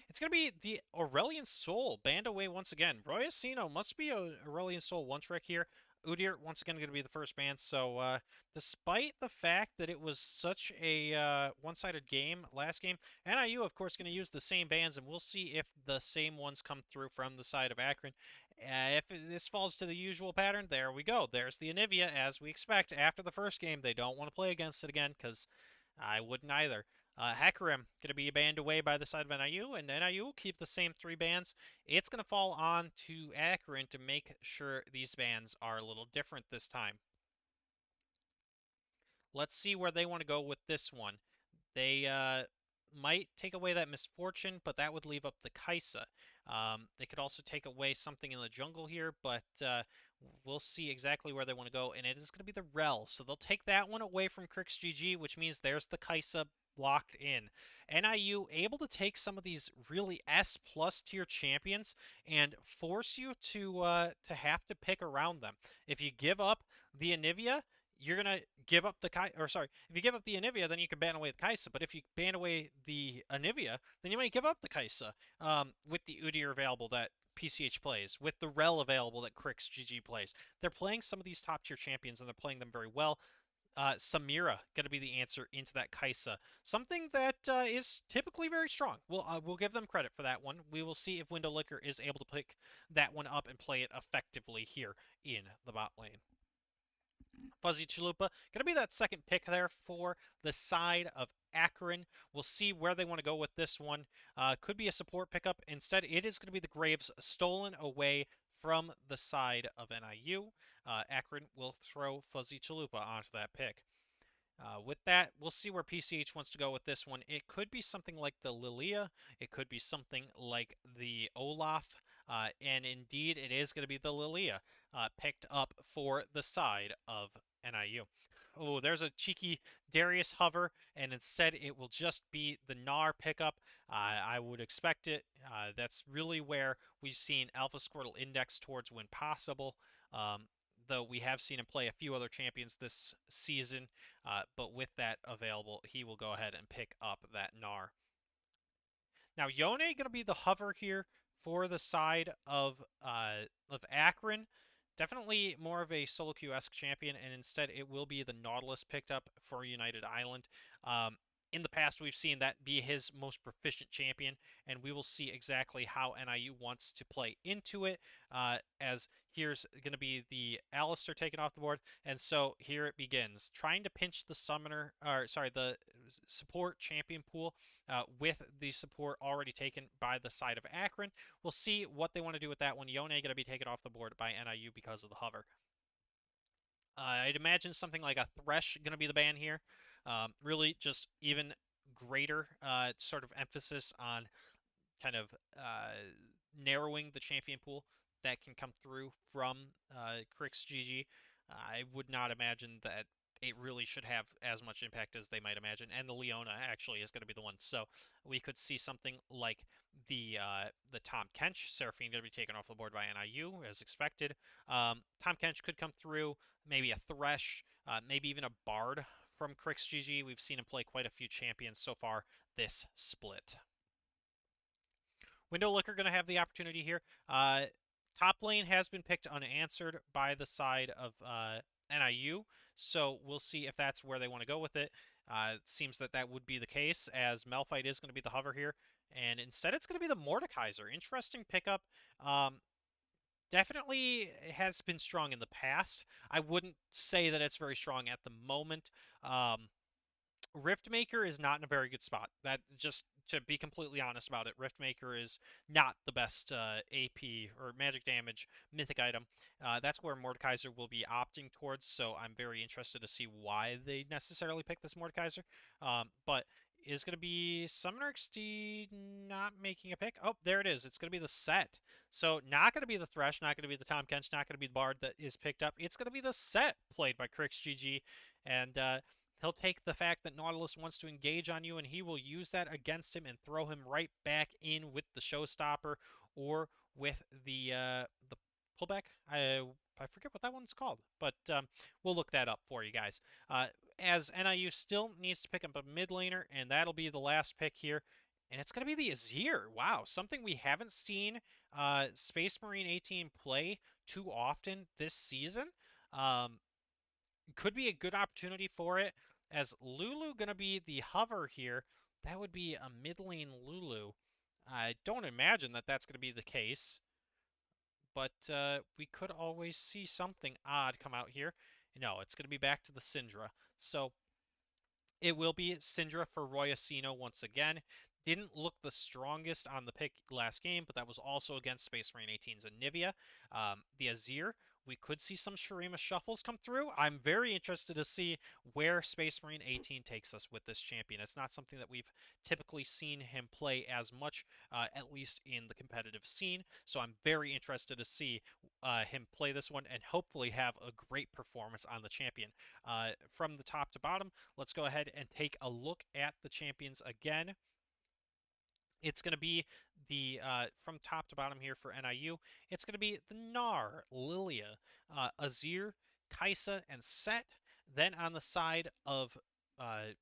It's going to be the Aurelian Soul banned away once again. Royacino must be a Aurelian Soul one-trick here. Udyr once again going to be the first ban. So despite the fact that it was such a one-sided game last game, NIU of course going to use the same bans, and we'll see if the same ones come through from the side of Akron. If this falls to the usual pattern, there we go. There's the Anivia, as we expect. After the first game, they don't want to play against it again, because I wouldn't either. Hackerem going to be banned away by the side of NIU, and NIU will keep the same 3 bans. It's going to fall on to Akron to make sure these bans are a little different this time. Let's see where they want to go with this one. They might take away that Misfortune, but that would leave up the Kaisa. They could also take away something in the jungle here, but we'll see exactly where they want to go, and it is going to be the Rel. So they'll take that one away from Crix GG, which means there's the Kaisa locked in. NIU able to take some of these really S+ tier champions and force you to have to pick around them. If you give up the Anivia, you're gonna give up the if you give up the Anivia, then you can ban away the Kaisa. But if you ban away the Anivia, then you might give up the Kaisa. With the Udyr available that PCH plays, with the Rel available that Crix GG plays. They're playing some of these top tier champions, and they're playing them very well. Samira going to be the answer into that Kaisa. Something that is typically very strong. We'll give them credit for that one. We will see if Window Licker is able to pick that one up and play it effectively here in the bot lane. Fuzzy Chalupa going to be that second pick there for the side of Akron. We'll see where they want to go with this one. Could be a support pickup. Instead, it is going to be the Graves stolen away from the side of NIU. Akron will throw Fuzzy Chalupa onto that pick. With that, we'll see where PCH wants to go with this one. It could be something like the Lilia. It could be something like the Olaf. And indeed, it is going to be the Lilia picked up for the side of NIU. Oh, there's a cheeky Darius hover, and instead it will just be the Gnar pickup. I would expect it. That's really where we've seen Alpha Squirtle index towards when possible. Though we have seen him play a few other champions this season, but with that available, he will go ahead and pick up that Gnar. Now, Yone going to be the hover here for the side of Akron. Definitely more of a solo queue-esque champion, and instead it will be the Nautilus picked up for United Island. In the past, we've seen that be his most proficient champion, and we will see exactly how NIU wants to play into it, as here's going to be the Alistair taken off the board, and so here it begins. Trying to pinch the summoner, or sorry, the support champion pool with the support already taken by the side of Akron. We'll see what they want to do with that one. Yone going to be taken off the board by NIU because of the hover. I'd imagine something like a Thresh going to be the ban here. Really just even greater sort of emphasis on kind of narrowing the champion pool that can come through from Crix GG. I would not imagine that it really should have as much impact as they might imagine, and the Leona actually is going to be the one. So we could see something like the Tom Kench. Seraphine going to be taken off the board by NIU as expected. Tom Kench could come through, maybe a Thresh, maybe even a Bard from Crix GG. We've seen him play quite a few champions so far this split. Window Licker going to have the opportunity here. Top lane has been picked unanswered by the side of NIU, so we'll see if that's where they want to go with it. It seems that that would be the case, as Malphite is going to be the hover here, and instead it's going to be the Mordekaiser. Interesting pickup. Definitely has been strong in the past. I wouldn't say that it's very strong at the moment. Riftmaker is not in a very good spot. That, just to be completely honest about it, Riftmaker is not the best AP or magic damage mythic item. That's where Mordekaiser will be opting towards, so I'm very interested to see why they necessarily pick this Mordekaiser. But is going to be Summoner XD not making a pick? Oh, there it is. It's going to be the set. So not going to be the Thresh, not going to be the Tahm Kench, not going to be the Bard that is picked up. It's going to be the set played by Crix GG. And he'll take the fact that Nautilus wants to engage on you, and he will use that against him and throw him right back in with the Showstopper or with the pullback. I forget what that one's called, but we'll look that up for you guys. As NIU still needs to pick up a mid laner, and that'll be the last pick here. And it's going to be the Azir. Wow, something we haven't seen Space Marine 18 play too often this season. Could be a good opportunity for it, as Lulu going to be the hover here. That would be a mid lane Lulu. I don't imagine that that's going to be the case, but we could always see something odd come out here. No, it's going to be back to the Syndra. So it will be Syndra for Royacino once again. Didn't look the strongest on the pick last game, but that was also against Space Marine 18's Anivia. The Azir, we could see some Shurima shuffles come through. I'm very interested to see where Space Marine 18 takes us with this champion. It's not something that we've typically seen him play as much, at least in the competitive scene. So I'm very interested to see him play this one and hopefully have a great performance on the champion. From the top to bottom, let's go ahead and take a look at the champions again. It's going to be the, from top to bottom here for NIU, it's going to be the Gnar, Lilia, Azir, Kai'Sa, and Set. Then on the side of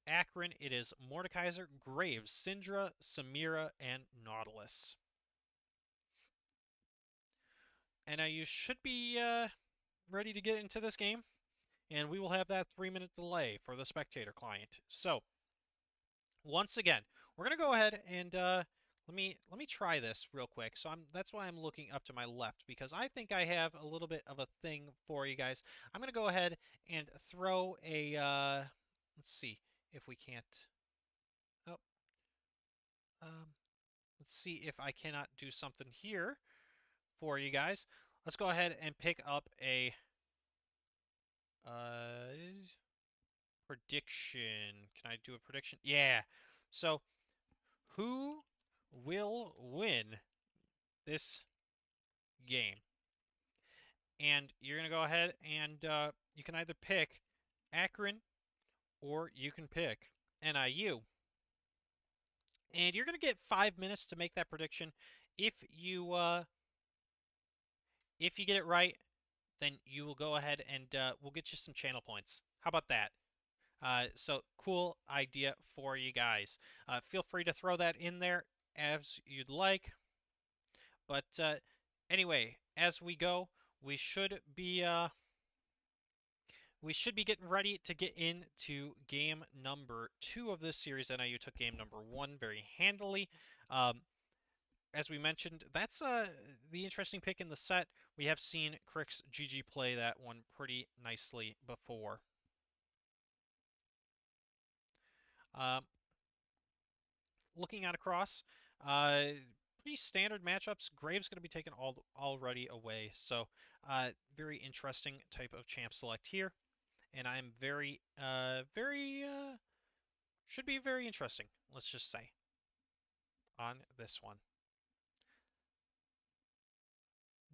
Akron, it is Mordekaiser, Graves, Syndra, Samira, and Nautilus. NIU should be ready to get into this game, and we will have that 3-minute delay for the spectator client. So, once again, we're gonna go ahead and let me try this real quick. So that's why I'm looking up to my left, because I think I have a little bit of a thing for you guys. I'm gonna go ahead and throw a let's see if we can't. Oh, let's see if I cannot do something here for you guys. Let's go ahead and pick up a prediction. Can I do a prediction? Yeah. So, who will win this game? And you're going to go ahead and you can either pick Akron or you can pick NIU. And you're going to get 5 minutes to make that prediction. If you get it right, then you will go ahead and we'll get you some channel points. How about that? So cool idea for you guys. Feel free to throw that in there as you'd like. But anyway, as we go, we should be getting ready to get into game number 2 of this series. NIU took game number 1 very handily. As we mentioned, that's the interesting pick in the set. We have seen Crix GG play that one pretty nicely before. Looking at across, pretty standard matchups. Graves going to be taken already away, so very interesting type of champ select here, and I'm should be very interesting. Let's just say on this one.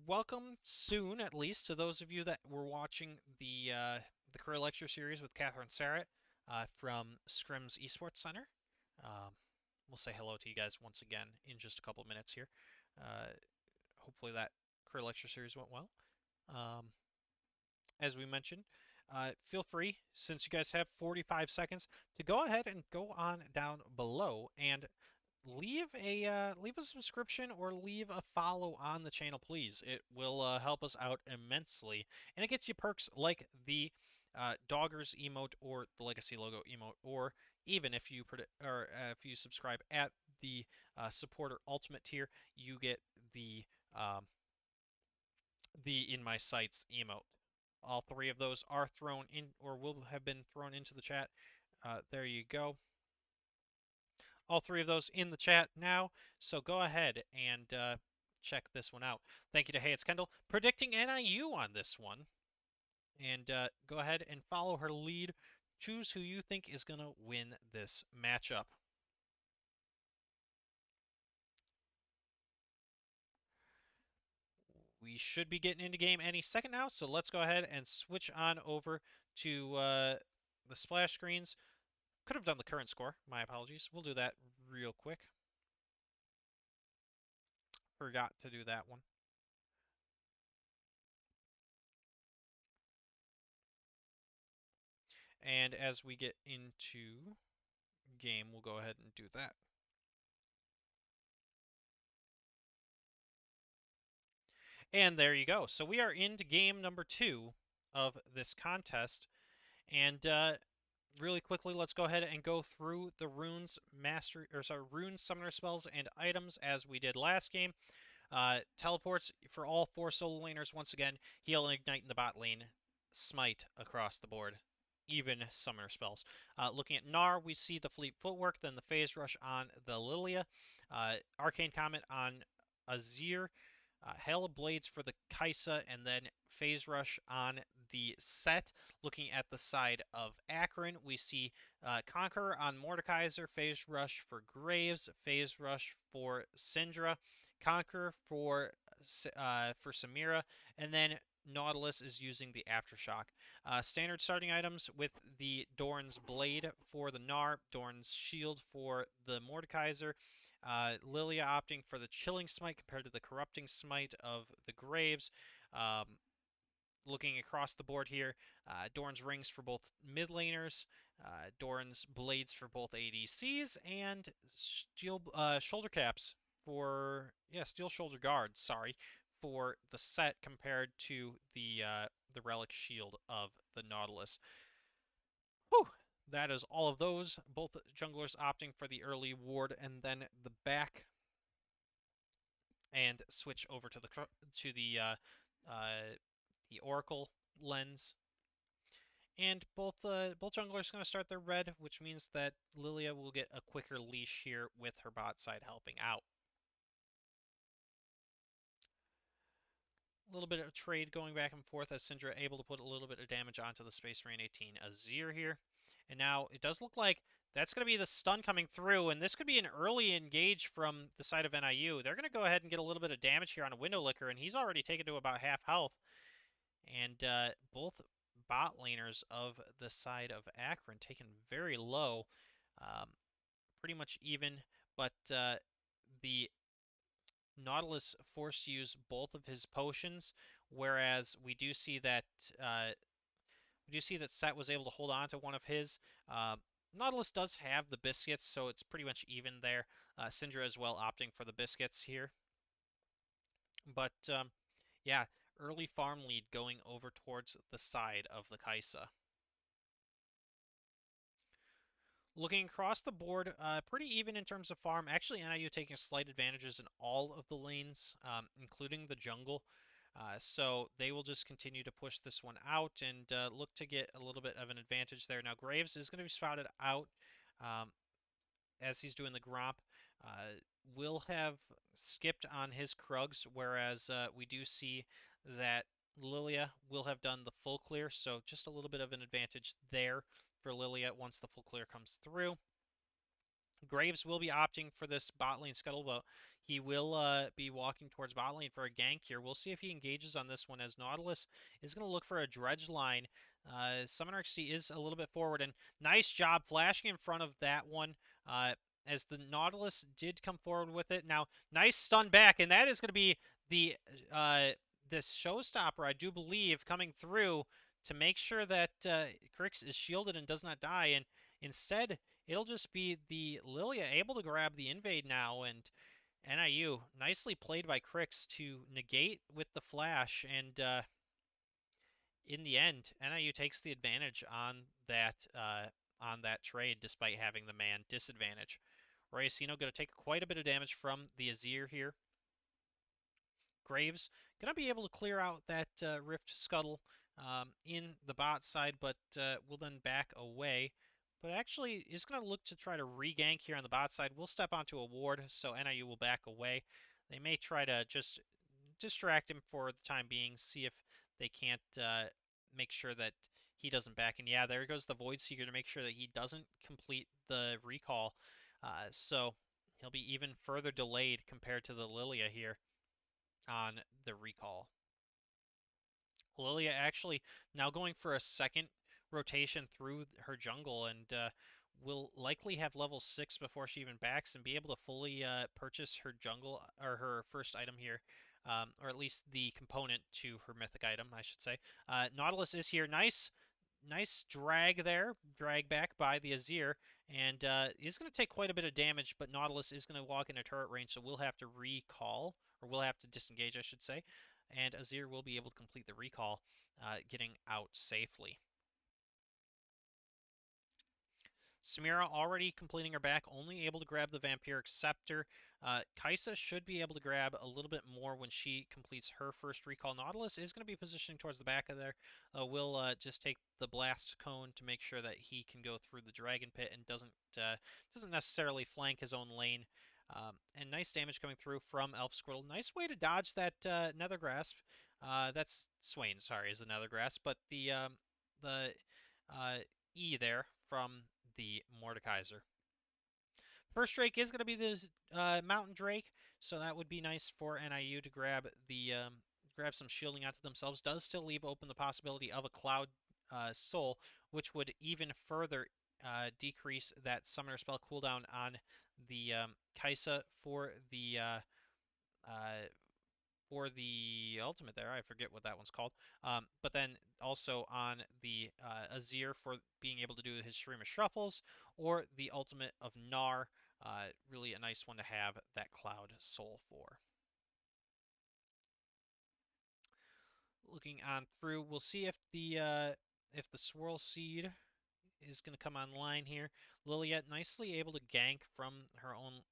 Welcome soon, at least, to those of you that were watching the career lecture series with Catherine Sarrett from Scrim's Esports Center. We'll say hello to you guys once again in just a couple minutes here. Hopefully that career lecture series went well. As we mentioned, feel free, since you guys have 45 seconds, to go ahead and go on down below and leave a subscription or leave a follow on the channel, please. It will help us out immensely, and it gets you perks like the Doggers emote or the Legacy logo emote, or even if you if you subscribe at the supporter ultimate tier, you get um, the in my sights emote. All three of those are thrown in, or will have been thrown into the chat. There you go. All three of those in the chat now. So go ahead and check this one out. Thank you to Hey It's Kendall predicting NIU on this one. And go ahead and follow her lead. Choose who you think is going to win this matchup. We should be getting into game any second now, so let's go ahead and switch on over to the splash screens. Could have done the current score. My apologies. We'll do that real quick. Forgot to do that one. And as we get into game, we'll go ahead and do that. And there you go. So we are into game number 2 of this contest. And really quickly, let's go ahead and go through the runes rune summoner spells and items as we did last game. Teleports for all 4 solo laners once again. Heal and ignite in the bot lane. Smite across the board. Even summoner spells. Looking at Gnar, we see the fleet footwork, then the phase rush on the Lilia. Arcane Comet on Azir. Hail of Blades for the Kaisa, and then Phase Rush on the Set. Looking at the side of Akron, we see Conqueror on Mordekaiser, Phase Rush for Graves, Phase Rush for Syndra, Conqueror for Samira, and then Nautilus is using the Aftershock. Standard starting items with the Dorn's Blade for the Gnar, Dorn's Shield for the Mordekaiser, Lilia opting for the Chilling Smite compared to the Corrupting Smite of the Graves. Looking across the board here, Dorn's Rings for both mid laners, Dorn's Blades for both ADCs, and steel shoulder caps for steel shoulder guards. Sorry, for the Set compared to the Relic Shield of the Nautilus. Whew. That is all of those. Both junglers opting for the early ward and then the back, and switch over to the Oracle lens. And both junglers are going to start their red, which means that Lilia will get a quicker leash here with her bot side helping out. A little bit of trade going back and forth as Syndra able to put a little bit of damage onto the Space Marine 18 Azir here. And now it does look like that's going to be the stun coming through, and this could be an early engage from the side of NIU. They're going to go ahead and get a little bit of damage here on a Window Licker, and he's already taken to about half health. And both bot laners of the side of Akron taken very low, pretty much even, but the Nautilus forced to use both of his potions, whereas we do see that Set was able to hold on to one of his. Nautilus does have the biscuits, so it's pretty much even there. Syndra as well opting for the biscuits here. But yeah, early farm lead going over towards the side of the Kaisa. Looking across the board, pretty even in terms of farm. Actually, NIU taking slight advantages in all of the lanes, including the jungle. So they will just continue to push this one out and look to get a little bit of an advantage there. Now, Graves is going to be spotted out as he's doing the Gromp. Will have skipped on his Krugs, whereas we do see that Lilia will have done the full clear, so just a little bit of an advantage there for Lilia once the full clear comes through. Graves will be opting for this bot lane scuttle, but he will be walking towards bot lane for a gank here. We'll see if he engages on this one, as Nautilus is going to look for a dredge line. Summoner XD is a little bit forward, and nice job flashing in front of that one as the Nautilus did come forward with it. Now, nice stun back, and that is going to be the this showstopper, I do believe, coming through to make sure that Crix is shielded and does not die, and instead it'll just be the Lilia able to grab the invade now, and NIU nicely played by Crix to negate with the flash, and in the end, NIU takes the advantage on that trade despite having the man disadvantage. Rayacino going to take quite a bit of damage from the Azir here. Graves going to be able to clear out that Rift Scuttle in the bot side, but will then back away. But actually is going to look to try to regank here on the bot side. We'll step onto a ward, so NIU will back away. They may try to just distract him for the time being, see if they can't make sure that he doesn't back. And yeah, there goes the Void Seeker to make sure that he doesn't complete the recall. So he'll be even further delayed compared to the Lilia here on the recall. Lilia actually now going for a second rotation through her jungle, and will likely have level 6 before she even backs and be able to fully purchase her jungle, or her first item here, or at least the component to her mythic item, I should say. Nautilus is here. Nice drag there, drag back by the Azir, and is going to take quite a bit of damage, but Nautilus is going to walk into turret range, so we'll have to recall, or we'll have to disengage, I should say, and Azir will be able to complete the recall, getting out safely. Samira already completing her back, only able to grab the Vampiric Scepter. Kai'Sa should be able to grab a little bit more when she completes her first recall. Nautilus is going to be positioning towards the back of there. Will just take the Blast Cone to make sure that he can go through the Dragon Pit and doesn't necessarily flank his own lane. And nice damage coming through from Elf Squirtle. Nice way to dodge that Nether Grasp. That's Swain, sorry, is a Nether Grasp, but the E there from the Mordekaiser. First Drake is going to be the Mountain Drake, so that would be nice for NIU to grab some shielding onto themselves. Does still leave open the possibility of a Cloud Soul, which would even further decrease that Summoner spell cooldown on the Kai'Sa for the ultimate there. I forget what that one's called. But then also on the Azir for being able to do his Stream of Shuffles, or the ultimate of Gnar. Really a nice one to have that Cloud Soul for. Looking on through, we'll see if the Swirl Seed is going to come online here. Liliet nicely able to gank from her own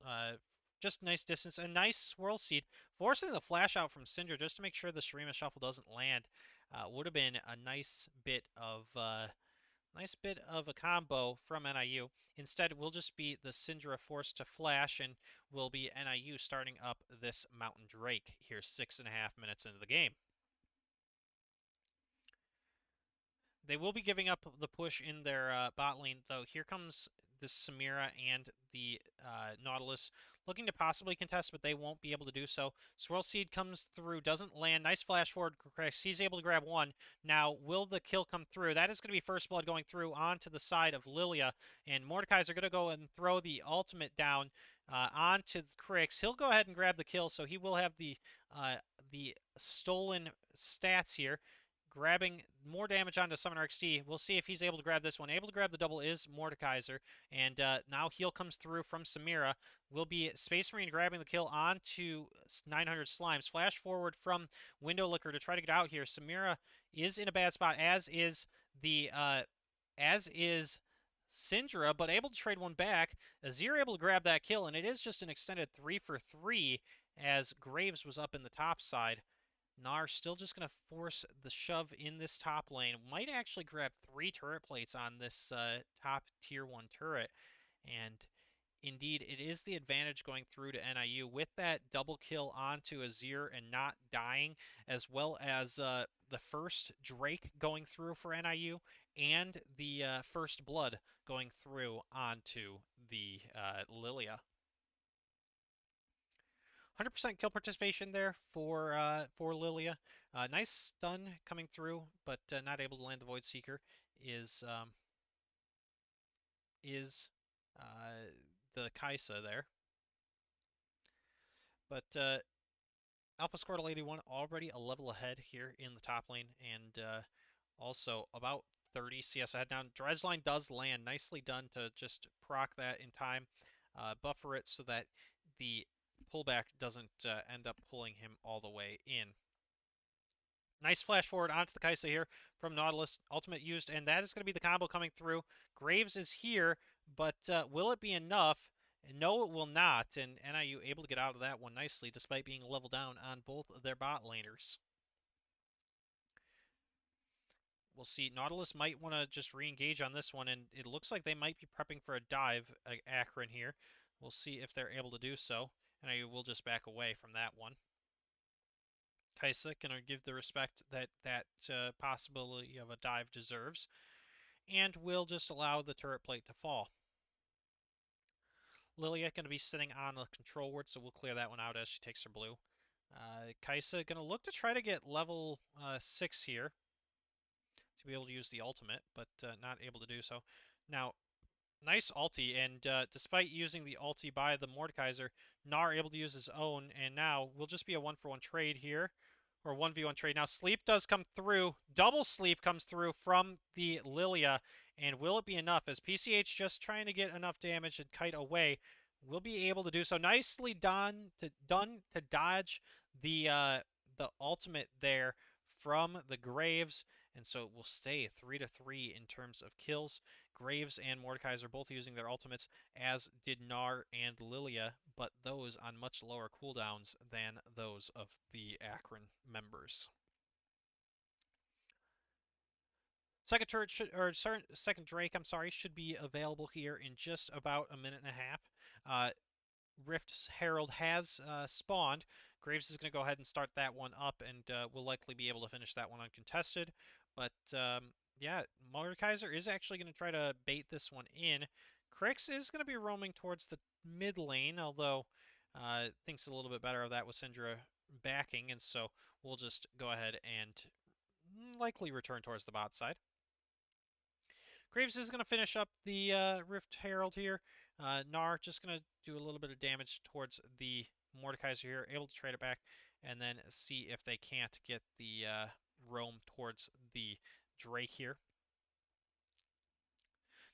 just nice distance. A nice Swirl Seed, forcing the flash out from Syndra just to make sure the Shurima Shuffle doesn't land. Would have been a nice bit of a combo from NIU. Instead, it will just be the Syndra forced to flash, and will be NIU starting up this Mountain Drake here 6.5 minutes into the game. They will be giving up the push in their bot lane, though. Here comes the Samira and the Nautilus looking to possibly contest, but they won't be able to do so. Swirl Seed comes through, doesn't land. Nice flash forward, Chris. He's able to grab one. Now, will the kill come through? That is going to be First Blood going through onto the side of Lilia, and Mordekaiser are going to go and throw the ultimate down onto Crix. He'll go ahead and grab the kill, so he will have the stolen stats here, grabbing more damage onto Summoner XD. We'll see if he's able to grab this one. Able to grab the double is Mordekaiser, and now heal comes through from Samira. Will be Space Marine grabbing the kill onto 900 Slimes. Flash forward from Window Licker to try to get out here. Samira is in a bad spot, as is Syndra, but able to trade one back. Azir able to grab that kill, and it is just an extended 3 for 3 as Graves was up in the top side. Gnar still just going to force the shove in this top lane. Might actually grab 3 turret plates on this top tier 1 turret. And indeed, it is the advantage going through to NIU with that double kill onto Azir and not dying, as well as the first Drake going through for NIU, and the first blood going through onto the Lilia. 100% kill participation there for Lilia. Nice stun coming through, but not able to land the Void Seeker is the Kai'Sa there. But Alpha Squirtle 81 already a level ahead here in the top lane, and Also, about 30 CS ahead. Now, Dredgeline does land. Nicely done to just proc that in time. Buffer it so that the pullback doesn't end up pulling him all the way in. Nice flash forward onto the Kai'Sa here from Nautilus. Ultimate used, and that is going to be the combo coming through. Graves is here, but will it be enough? No, it will not, and NIU able to get out of that one nicely despite being level down on both of their bot laners. We'll see. Nautilus might want to just re-engage on this one, and it looks like they might be prepping for a dive, Akron here. We'll see if they're able to do so, and I will just back away from that one. Kai'Sa can give the respect that possibility of a dive deserves, and will just allow the turret plate to fall. Lilia going to be sitting on a control ward, so we'll clear that one out as she takes her blue. Kai'Sa going to look to try to get level 6 here to be able to use the ultimate, but not able to do so. Now, nice ulti, and despite using the ulti by the Mordekaiser, Gnar able to use his own, and now will just be a 1-for-1 trade here, or 1v1 trade. Now, sleep does come through. Double sleep comes through from the Lilia, and will it be enough? As PCH just trying to get enough damage and kite away, will be able to do so. Nicely done to dodge the ultimate there from the Graves, and so it will stay 3-3 in terms of kills. Graves and Mordekaiser are both using their ultimates, as did Gnar and Lilia, but those on much lower cooldowns than those of the Akron members. Second turret second Drake, I'm sorry, should be available here in just about a minute and a half. Rift's Herald has spawned. Graves is going to go ahead and start that one up, and will likely be able to finish that one uncontested. But yeah, Mordekaiser is actually going to try to bait this one in. Crix is going to be roaming towards the mid lane, although thinks a little bit better of that with Syndra backing, and so we'll just go ahead and likely return towards the bot side. Graves is going to finish up the Rift Herald here. Gnar just going to do a little bit of damage towards the Mordekaiser here, able to trade it back, and then see if they can't get the roam towards the Drake here.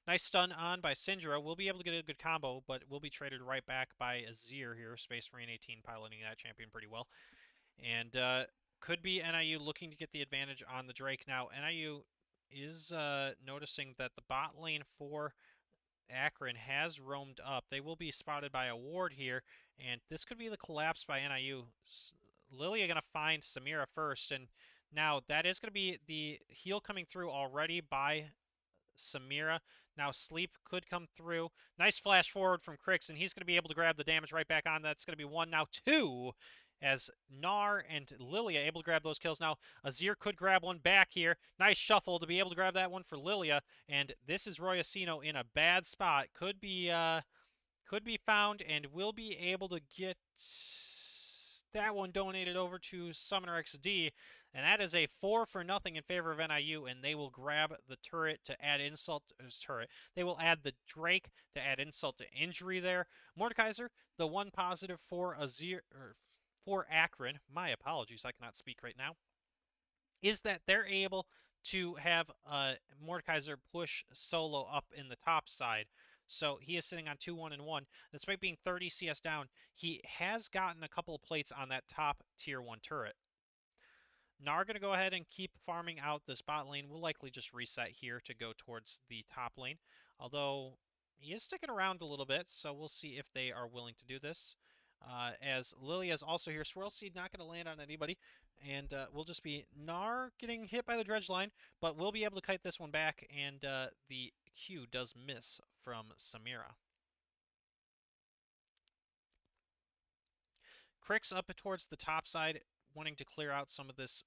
Nice stun on by Syndra. We'll be able to get a good combo, but will be traded right back by Azir here. Space Marine 18 piloting that champion pretty well. And could be NIU looking to get the advantage on the Drake. Now, NIU is noticing that the bot lane for Akron has roamed up. They will be spotted by a ward here, and this could be the collapse by NIU. Lilia going to find Samira first, and now that is going to be the heal coming through already by Samira. Now Sleep could come through. Nice flash forward from Crix, and he's going to be able to grab the damage right back on. That's going to be 1, now 2, as Gnar and Lilia able to grab those kills. Now, Azir could grab one back here. Nice shuffle to be able to grab that one for Lilia, and this is Royacino in a bad spot. Could be found, and will be able to get that one donated over to Summoner XD, and that is a 4-for-0 in favor of NIU, and they will grab the turret to add insult to They will add the Drake to add insult to injury there. Mordekaiser, the one positive for Azir, or for Akron, my apologies, I cannot speak right now, is that they're able to have Mordekaiser push solo up in the top side. So he is sitting on 2-1-1. Despite being 30 CS down, he has gotten a couple of plates on that top tier 1 turret. Gnar going to go ahead and keep farming out this bot lane. We'll likely just reset here to go towards the top lane. Although he is sticking around a little bit, so we'll see if they are willing to do this. As Lilia is also here. Swirl Seed not going to land on anybody. And we'll just be Gnar getting hit by the dredge line, but we'll be able to kite this one back, and the Q does miss from Samira. Crix up towards the top side, wanting to clear out some of this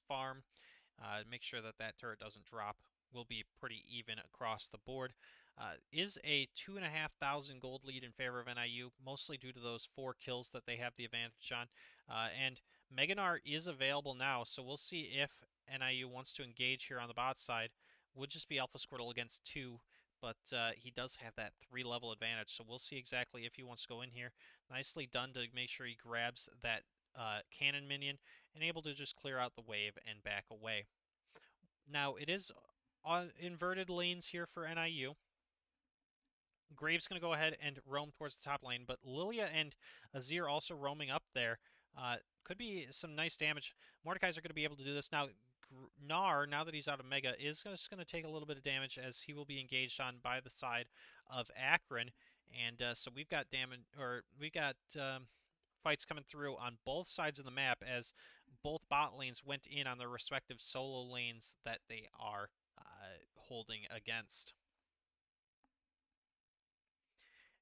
farm, make sure that that turret doesn't drop. Will be pretty even across the board. Is a 2,500 gold lead in favor of NIU, mostly due to those 4 kills that they have the advantage on. And Mega Gnar is available now, so we'll see if NIU wants to engage here on the bot side. Would just be Alpha Squirtle against 2, but he does have that 3-level advantage, so we'll see exactly if he wants to go in here. Nicely done to make sure he grabs that cannon minion and able to just clear out the wave and back away. Now, it is on inverted lanes here for NIU. Graves going to go ahead and roam towards the top lane, but Lilia and Azir also roaming up there. Could be some nice damage. Mordekaiser are going to be able to do this. Now, Gnar, now that he's out of Mega, is just going to take a little bit of damage as he will be engaged on by the side of Akron. And so we've got damage, or we've got fights coming through on both sides of the map as both bot lanes went in on their respective solo lanes that they are holding against.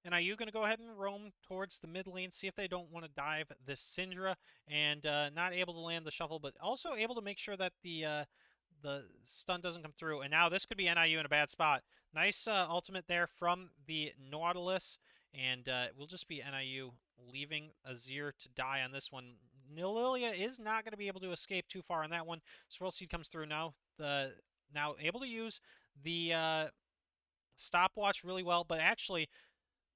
And are you going to go ahead and roam towards the mid lane, see if they don't want to dive this Syndra, and not able to land the shuffle, but also able to make sure that the stun doesn't come through. And now this could be NIU in a bad spot. Nice ultimate there from the Nautilus, and it will just be NIU leaving Azir to die on this one. Lilia is not going to be able to escape too far on that one. Swirl Seed comes through now. Now able to use the stopwatch really well, but actually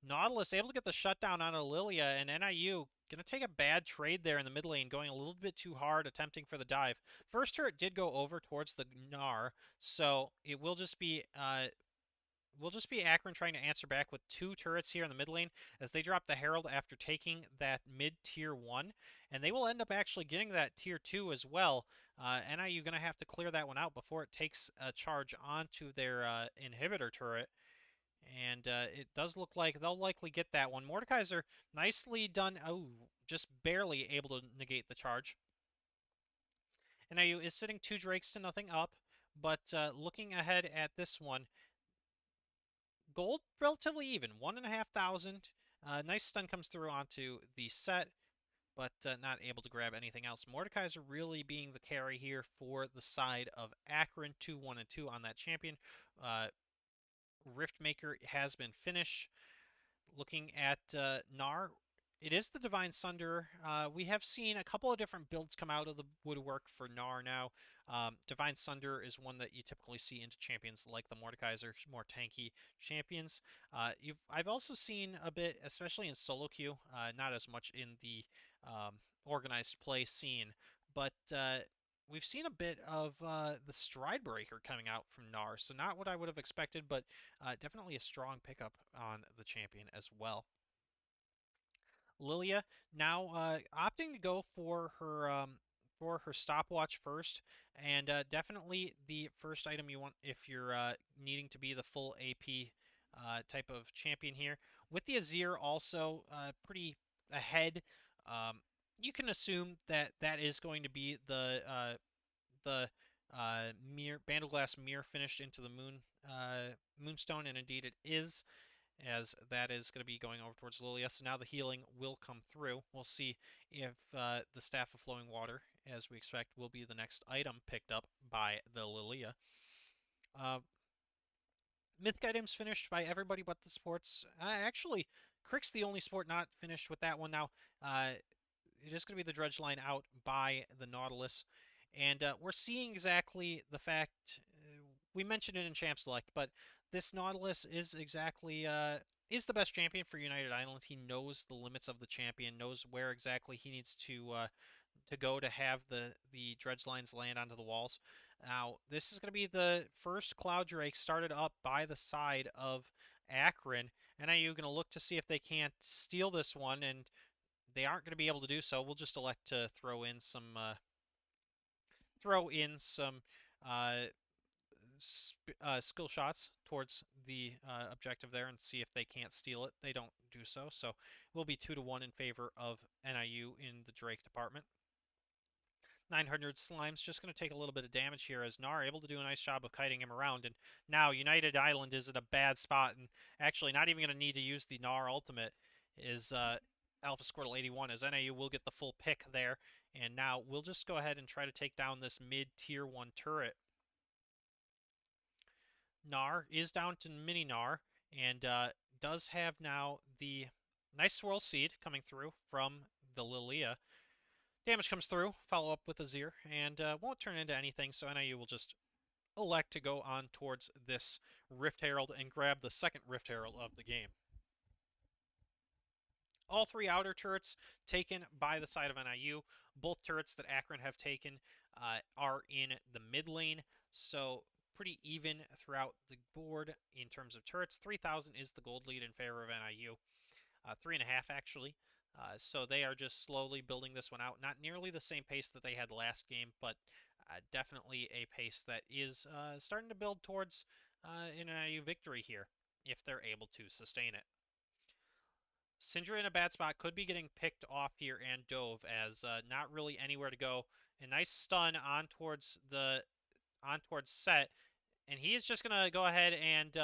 Nautilus able to get the shutdown on Lilia, and NIU going to take a bad trade there in the mid lane, going a little bit too hard, attempting for the dive. First turret did go over towards the Gnar, so it will just be Akron trying to answer back with 2 turrets here in the mid lane as they drop the Herald after taking that mid tier 1, and they will end up actually getting that tier 2 as well. NIU going to have to clear that one out before it takes a charge onto their inhibitor turret. And it does look like they'll likely get that one. Mordekaiser, nicely done. Oh, just barely able to negate the charge. NIU is sitting 2 Drakes to nothing up, but looking ahead at this one, gold relatively even, 1,500. Nice stun comes through onto the set, but not able to grab anything else. Mordekaiser really being the carry here for the side of Akron, 2-1 and 2 on that champion. Riftmaker has been finished. Looking at Gnar, it is the Divine Sunder. We have seen a couple of different builds come out of the woodwork for Gnar now. Divine Sunder is one that you typically see into champions like the Mordekaiser, more tanky champions. I've also seen a bit, especially in solo queue, not as much in the organized play scene, but we've seen a bit of the Stride Breaker coming out from Gnar, so not what I would have expected, but definitely a strong pickup on the champion as well. Lilia now opting to go for her stopwatch first, and definitely the first item you want if you're needing to be the full AP type of champion here. With the Azir also pretty ahead, you can assume that that is going to be the mirror Bandleglass mirror finished into the Moonstone, and indeed it is, as that is going to be going over towards Lilia. So now the healing will come through. We'll see if the Staff of Flowing Water, as we expect, will be the next item picked up by the Lilia. Mythic items finished by everybody but the sports. Actually, Crick's the only sport not finished with that one. Now, it is going to be the Dredge line out by the Nautilus. And we're seeing exactly the fact, we mentioned it in Champ Select, but this Nautilus is exactly, is the best champion for United Island. He knows the limits of the champion, knows where exactly he needs to go to have the dredge lines land onto the walls. Now, this is going to be the first Cloud Drake started up by the side of Akron. And now you're going to look to see if they can't steal this one, and they aren't going to be able to do so. We'll just elect to throw in some skill shots towards the objective there and see if they can't steal it. They don't do so, so we'll be 2-1 in favor of NIU in the Drake department. 900 Slime's just going to take a little bit of damage here as Gnar able to do a nice job of kiting him around, and now United Island is in a bad spot, and actually not even going to need to use the Gnar ultimate is Alpha Squirtle 81, as NIU will get the full pick there. And now we'll just go ahead and try to take down this mid-tier 1 turret. Gnar is down to mini Gnar, and does have now the nice Swirl Seed coming through from the Lilia. Damage comes through, follow up with Azir, and won't turn into anything, so NIU will just elect to go on towards this Rift Herald and grab the second Rift Herald of the game. All 3 outer turrets taken by the side of NIU. Both turrets that Akron have taken are in the mid lane. So pretty even throughout the board in terms of turrets. 3,000 is the gold lead in favor of NIU. 3.5 actually. So they are just slowly building this one out. Not nearly the same pace that they had last game, but definitely a pace that is starting to build towards an NIU victory here, if they're able to sustain it. Syndra in a bad spot, could be getting picked off here, and Dove as not really anywhere to go. A nice stun on towards Set, and he is just gonna go ahead and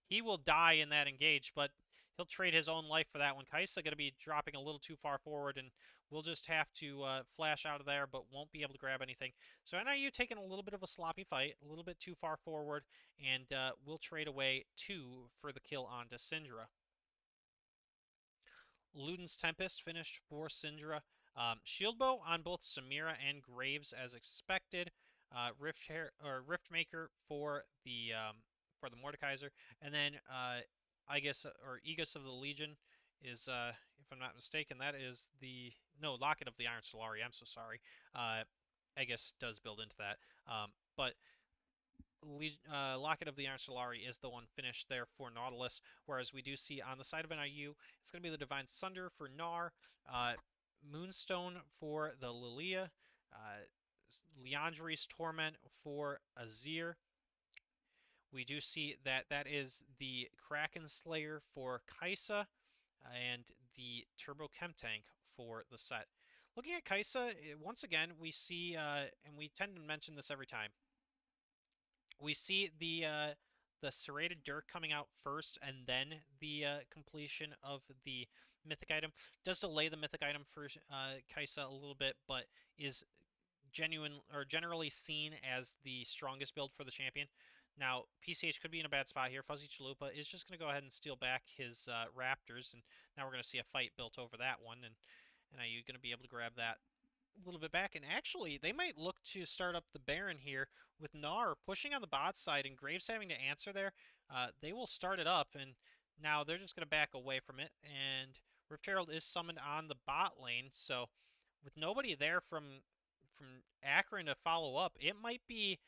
he will die in that engage, but he'll trade his own life for that one. Kaisa gonna be dropping a little too far forward, and we'll just have to flash out of there, but won't be able to grab anything. So NIU taking a little bit of a sloppy fight, a little bit too far forward, and we'll trade away 2 for the kill onto Syndra. Luden's Tempest finished for Syndra. Shieldbow on both Samira and Graves as expected. Riftmaker for the Mordekaiser, and then Aegis of the Legion is, if I'm not mistaken, that is the Locket of the Iron Solari. I'm so sorry. Aegis does build into that, but Locket of the Iron Solari is the one finished there for Nautilus, whereas we do see on the side of NIU, it's going to be the Divine Sunder for Gnar, Moonstone for the Lilia, Liandry's Torment for Azir. We do see that that is the Kraken Slayer for Kaisa, and the Turbo Chem Tank for the set. Looking at Kaisa, once again, we see, and we tend to mention this every time, we see the serrated dirt coming out first, and then the completion of the mythic item. Does delay the mythic item for Kaisa a little bit, but is generally seen as the strongest build for the champion. Now, PCH could be in a bad spot here. Fuzzy Chalupa is just going to go ahead and steal back his Raptors, and now we're going to see a fight built over that one, and are you going to be able to grab that a little bit back? And actually, they might look to start up the Baron here with Gnar pushing on the bot side and Graves having to answer there. They will start it up, and now they're just going to back away from it, and Rift Herald is summoned on the bot lane, so with nobody there from Akron to follow up, it might be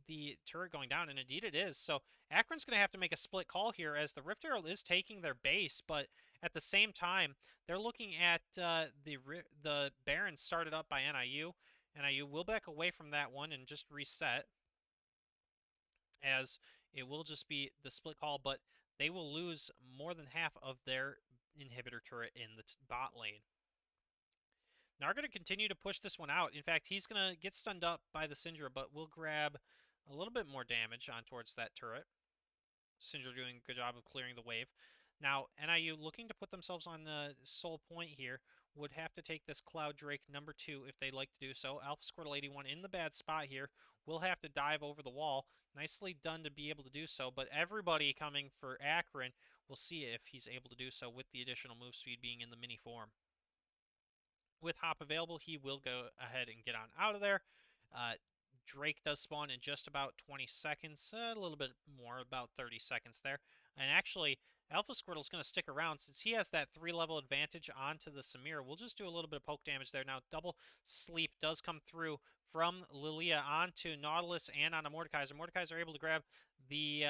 the turret going down, and indeed it is. So Akron's going to have to make a split call here, as the Rift Herald is taking their base, but at the same time, they're looking at the Baron started up by NIU. NIU will back away from that one and just reset, as it will just be the split call, but they will lose more than half of their inhibitor turret in the bot lane. Gnar going to continue to push this one out. In fact, he's going to get stunned up by the Syndra, but we'll grab a little bit more damage on towards that turret. Syndra doing a good job of clearing the wave. Now, NIU looking to put themselves on the soul point here would have to take this Cloud Drake number 2 if they'd like to do so. Alpha Squirtle 81 in the bad spot here. Will have to dive over the wall. Nicely done to be able to do so, but everybody coming for Akron, we'll see if he's able to do so with the additional move speed being in the mini form. With Hop available, he will go ahead and get on out of there. Drake does spawn in just about 20 seconds, a little bit more, about 30 seconds there. And actually, Alpha Squirtle's going to stick around since he has that 3-level advantage onto the Samir. We'll just do a little bit of poke damage there. Now, double sleep does come through from Lilia onto Nautilus and on a Mordekaiser. Mordekaiser able to grab the...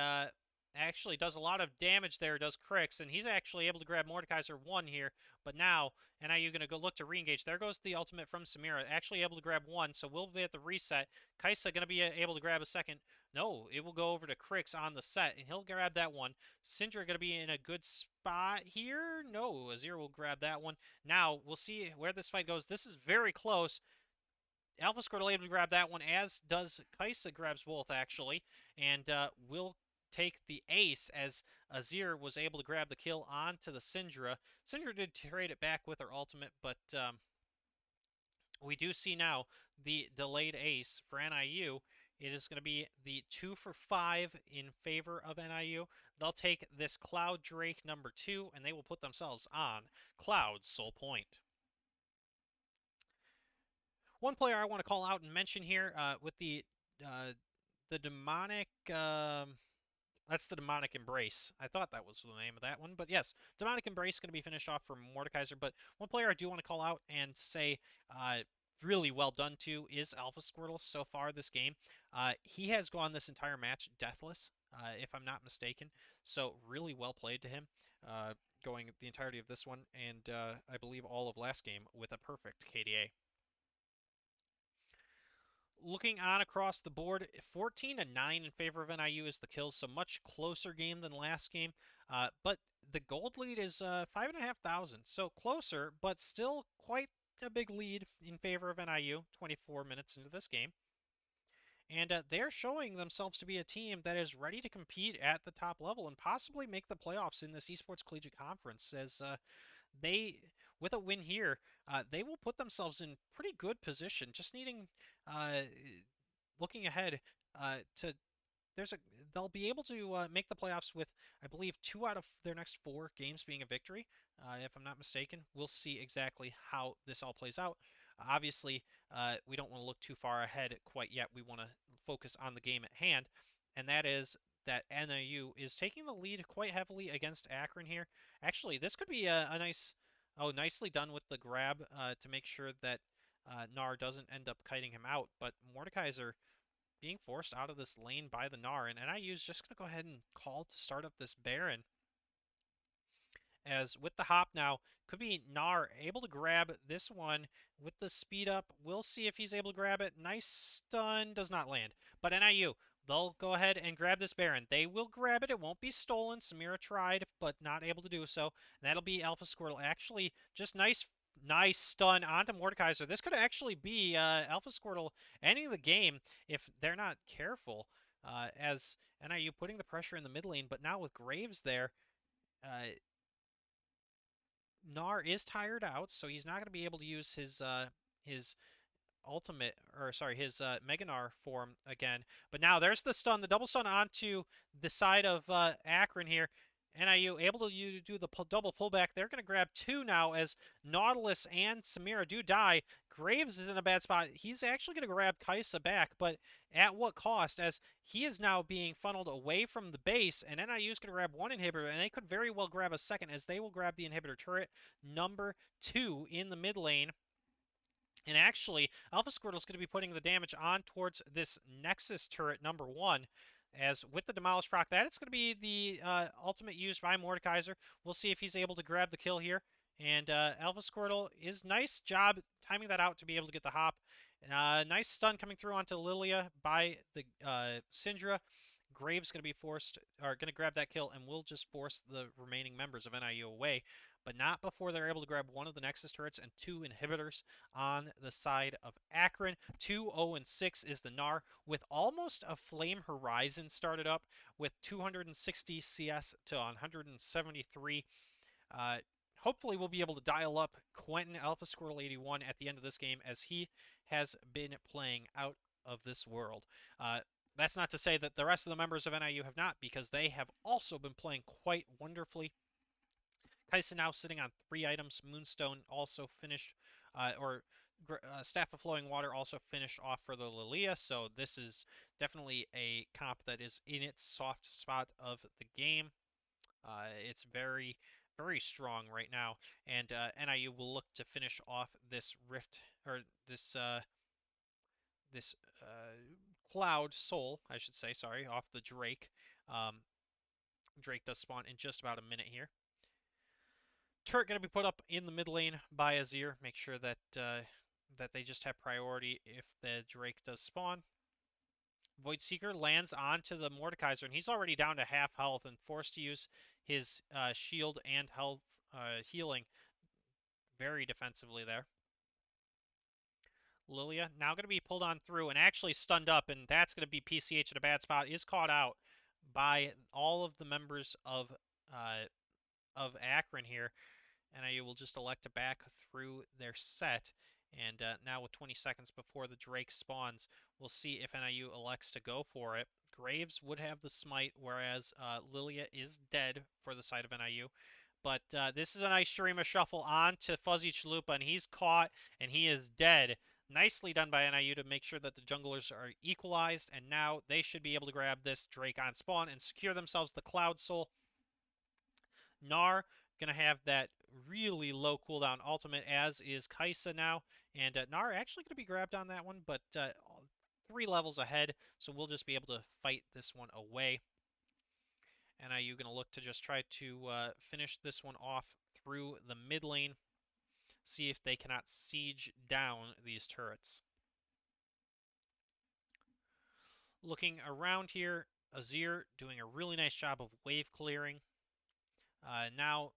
actually does a lot of damage there, does Crix, and he's actually able to grab Mordekaiser 1 here, but now NIU going to go look to re-engage. There goes the ultimate from Samira, actually able to grab 1, so we'll be at the reset. Kaisa going to be able to grab a second. No, it will go over to Crix on the set, and he'll grab that one. Syndra going to be in a good spot here. No, Azir will grab that one. Now, we'll see where this fight goes. This is very close. Alpha Squirtle able to grab that one, as does Kaisa, grabs both, actually, and will take the ace, as Azir was able to grab the kill onto the Syndra. Syndra did trade it back with her ultimate, but we do see now the delayed ace for NIU. It is going to be the 2 for 5 in favor of NIU. They'll take this Cloud Drake number 2, and they will put themselves on Cloud's Soul Point. One player I want to call out and mention here with the demonic... that's the Demonic Embrace. I thought that was the name of that one, but yes, Demonic Embrace going to be finished off for Mordekaiser. But one player I do want to call out and say really well done to is Alpha Squirtle so far this game. He has gone this entire match deathless, if I'm not mistaken. So really well played to him, going the entirety of this one, and I believe all of last game with a perfect KDA. Looking on across the board, 14-9 in favor of NIU is the kills, so much closer game than last game. But the gold lead is 5,500, so closer, but still quite a big lead in favor of NIU 24 minutes into this game. And they're showing themselves to be a team that is ready to compete at the top level and possibly make the playoffs in this Esports Collegiate Conference, as they, with a win here, they will put themselves in pretty good position. Just needing, uh, looking ahead, to there's a they'll be able to make the playoffs with, I believe, 2 out of their next 4 games being a victory, if I'm not mistaken. We'll see exactly how this all plays out. Obviously, we don't want to look too far ahead quite yet. We want to focus on the game at hand, and that is that NIU is taking the lead quite heavily against Akron here. Actually, this could be a nice, oh, nicely done with the grab to make sure that Nar doesn't end up kiting him out. But Mordekaiser being forced out of this lane by the Gnar, and NIU's just going to go ahead and call to start up this Baron. As with the hop now, could be Gnar able to grab this one with the speed up. We'll see if he's able to grab it. Nice stun, does not land. But NIU, they'll go ahead and grab this Baron. They will grab it. It won't be stolen. Samira tried, but not able to do so. And that'll be Alpha Squirtle. Actually, just nice stun onto Mordekaiser. This could actually be Alpha Squirtle ending the game if they're not careful, as NIU putting the pressure in the mid lane, but now with Graves there, Gnar is tired out, so he's not going to be able to use his ultimate, or sorry, his Mega Gnar form again. But now there's the stun, the double stun onto the side of Akron here. NIU able to do the double pullback. They're going to grab 2 now as Nautilus and Samira do die. Graves is in a bad spot. He's actually going to grab Kaisa back, but at what cost? As he is now being funneled away from the base, and NIU is going to grab 1 inhibitor, and they could very well grab a second, as they will grab the inhibitor turret number 2 in the mid lane. And actually, Alpha Squirtle is going to be putting the damage on towards this Nexus turret number 1. As with the Demolish proc, that it's going to be the ultimate used by Mordekaiser. We'll see if he's able to grab the kill here. And Alpha Squirtle is nice job timing that out to be able to get the hop. Nice stun coming through onto Lilia by the Syndra. Graves going to be forced, or going to grab that kill, and we'll just force the remaining members of NIU away, but not before they're able to grab 1 of the Nexus turrets and 2 inhibitors on the side of Akron. 2-0-6 is the Gnar, with almost a Flame Horizon started up, with 260 CS to 173. Hopefully we'll be able to dial up Quentin Alpha Squirtle 81 at the end of this game, as he has been playing out of this world. That's not to say that the rest of the members of NIU have not, because they have also been playing quite wonderfully. Kaisa now sitting on 3 items. Moonstone also finished, Staff of Flowing Water also finished off for the Lilia, so this is definitely a comp that is in its soft spot of the game. It's very, very strong right now, and NIU will look to finish off this rift, or this Cloud Soul, I should say, sorry, off the Drake. Drake does spawn in just about a minute here. Turret going to be put up in the mid lane by Azir. Make sure that that they just have priority if the Drake does spawn. Void Seeker lands onto the Mordekaiser, and he's already down to half health and forced to use his shield and health healing very defensively there. Lilia now going to be pulled on through and actually stunned up, and that's going to be PCH in a bad spot. Is caught out by all of the members of Akron here. NIU will just elect to back through their set. And now with 20 seconds before the Drake spawns, we'll see if NIU elects to go for it. Graves would have the smite, whereas Lilia is dead for the side of NIU. But this is a nice Shurima shuffle on to Fuzzy Chalupa, and he's caught, and he is dead. Nicely done by NIU to make sure that the junglers are equalized, and now they should be able to grab this Drake on spawn and secure themselves the Cloud Soul. Gnar going to have that really low cooldown ultimate, as is Kaisa now. And Gnar actually going to be grabbed on that one, but 3 levels ahead, so we'll just be able to fight this one away. NIU going to look to just try to finish this one off through the mid lane, see if they cannot siege down these turrets. Looking around here, Azir doing a really nice job of wave clearing. Now,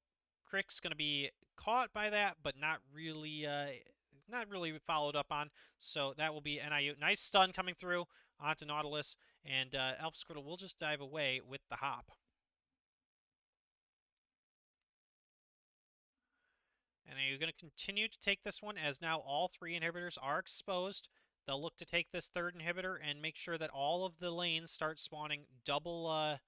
Crick's going to be caught by that, but not really followed up on. So that will be NIU. Nice stun coming through onto Nautilus, and Alpha Squirtle will just dive away with the hop. And you're going to continue to take this one, as now all 3 inhibitors are exposed. They'll look to take this 3rd inhibitor and make sure that all of the lanes start spawning double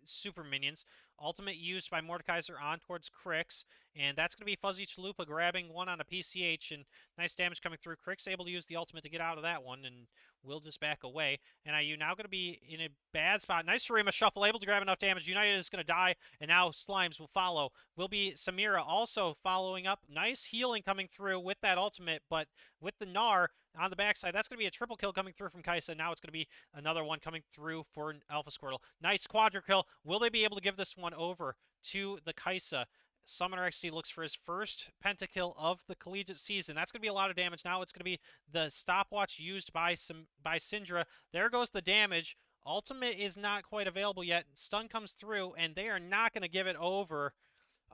super minions. Ultimate used by Mordekaiser on towards Crix, and that's going to be Fuzzy Chalupa grabbing one on a PCH, and nice damage coming through. Crix able to use the ultimate to get out of that one, and will just back away. And IU now going to be in a bad spot. Nice Shurima Shuffle, able to grab enough damage. United is going to die, and now Slimes will follow. Will be Samira also following up. Nice healing coming through with that ultimate, but with the Gnar on the backside, that's going to be a triple kill coming through from Kaisa. Now it's going to be another one coming through for Alpha Squirtle. Nice quadra kill. Will they be able to give this one over to the Kaisa? Summoner XD looks for his first pentakill of the collegiate season. That's going to be a lot of damage. Now it's going to be the stopwatch used by Syndra. There goes the damage. Ultimate is not quite available yet. Stun comes through, and they are not going to give it over.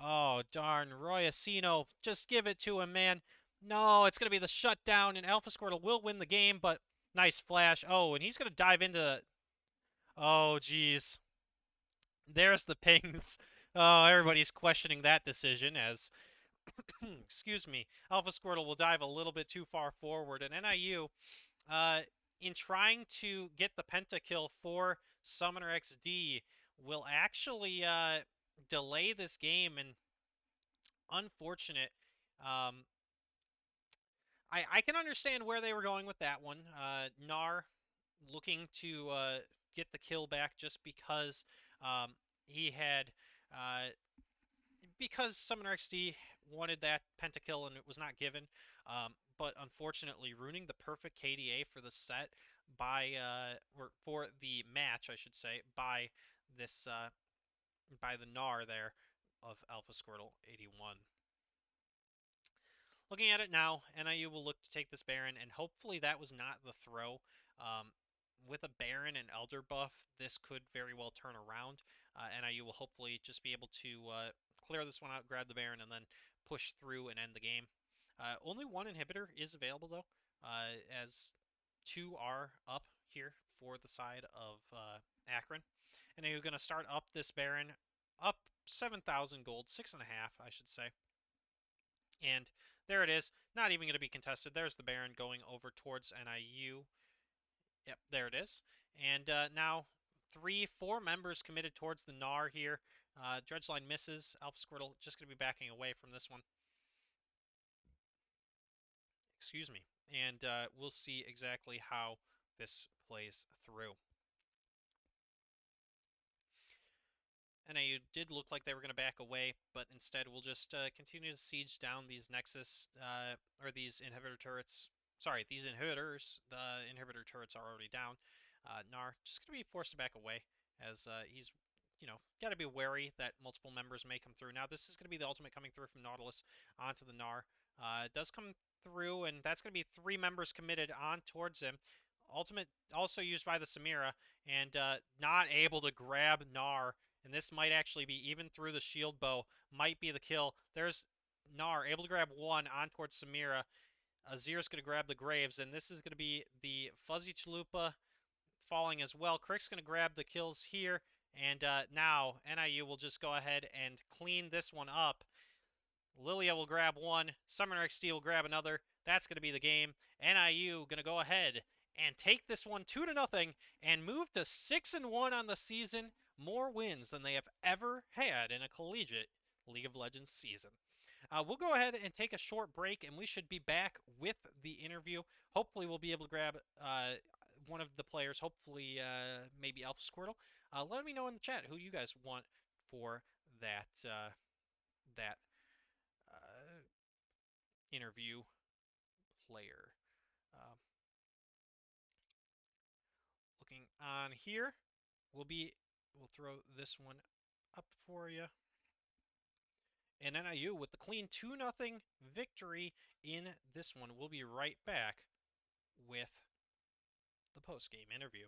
Oh, darn. Roy Asino, just give it to him, man. No, it's going to be the shutdown, and Alpha Squirtle will win the game, but nice flash. Oh, and he's going to dive into... Oh, geez. There's the pings. Oh, everybody's questioning that decision as, excuse me, Alpha Squirtle will dive a little bit too far forward. And NIU, in trying to get the pentakill for Summoner XD, will actually delay this game. And unfortunate. I can understand where they were going with that one. Gnar looking to get the kill back just because he had... because Summoner XD wanted that pentakill and it was not given, but unfortunately ruining the perfect KDA for the set by, or for the match, I should say, by this, by the Gnar there of Alpha Squirtle 81. Looking at it now, NIU will look to take this Baron, and hopefully that was not the throw. With a Baron and Elder buff, this could very well turn around. NIU will hopefully just be able to clear this one out, grab the Baron, and then push through and end the game. Only 1 inhibitor is available, though, as 2 are up here for the side of Akron. And you're going to start up this Baron, up 7,000 gold, 6.5, I should say. And there it is. Not even going to be contested. There's the Baron going over towards NIU. Yep, there it is. And now 4 members committed towards the Gnar here. Dredgeline misses. Alpha Squirtle just going to be backing away from this one. Excuse me. And we'll see exactly how this plays through. NIU did look like they were going to back away, but instead we'll just continue to siege down these Nexus, or these inhibitor turrets. Sorry, these inhibitors. The inhibitor turrets are already down. Gnar just going to be forced to back away, as he's, got to be wary that multiple members may come through. Now, this is going to be the ultimate coming through from Nautilus onto the Gnar. It does come through, and that's going to be 3 members committed on towards him. Ultimate also used by the Samira, and not able to grab Gnar. And this might actually be, even through the shield bow, might be the kill. There's Gnar able to grab 1 on towards Samira. Azir's going to grab the Graves, and this is going to be the Fuzzy Chalupa falling as well. Crick's going to grab the kills here, and now NIU will just go ahead and clean this one up. Lilia will grab 1. Summoner XD will grab another. That's going to be the game. NIU going to go ahead and take this one 2-0 and move to 6-1 on the season. More wins than they have ever had in a collegiate League of Legends season. We'll go ahead and take a short break, and we should be back with the interview. Hopefully, we'll be able to grab one of the players, hopefully maybe Alpha Squirtle. Let me know in the chat who you guys want for that that interview player. Uh, Looking on here, we'll throw this one up for you. And NIU with the clean 2-0 victory in this one. We'll be right back with the post-game interview.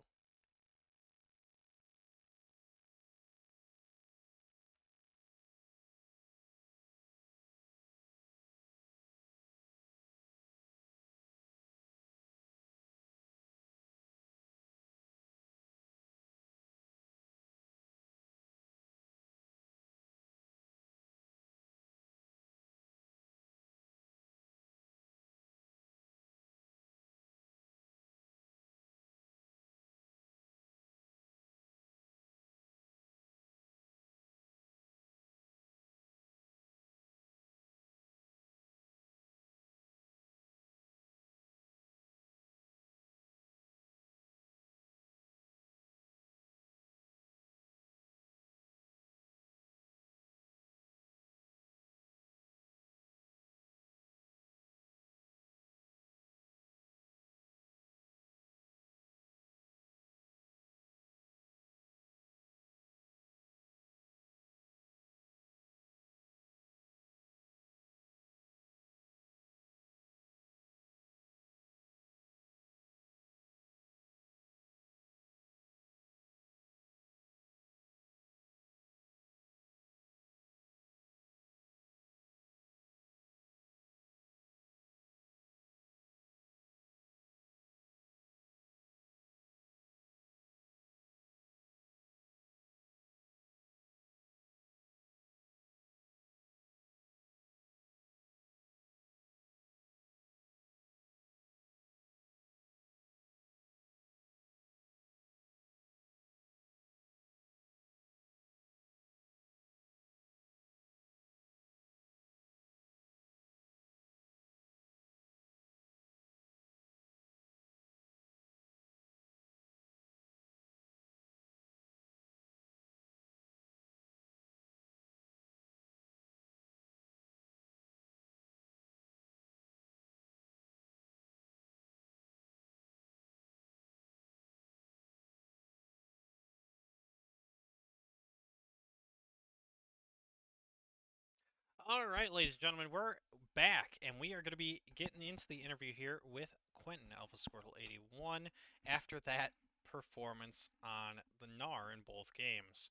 All right, ladies and gentlemen, we're back, and we are going to be getting into the interview here with Quentin Alpha Squirtle 81 after that performance on the NAR in both games.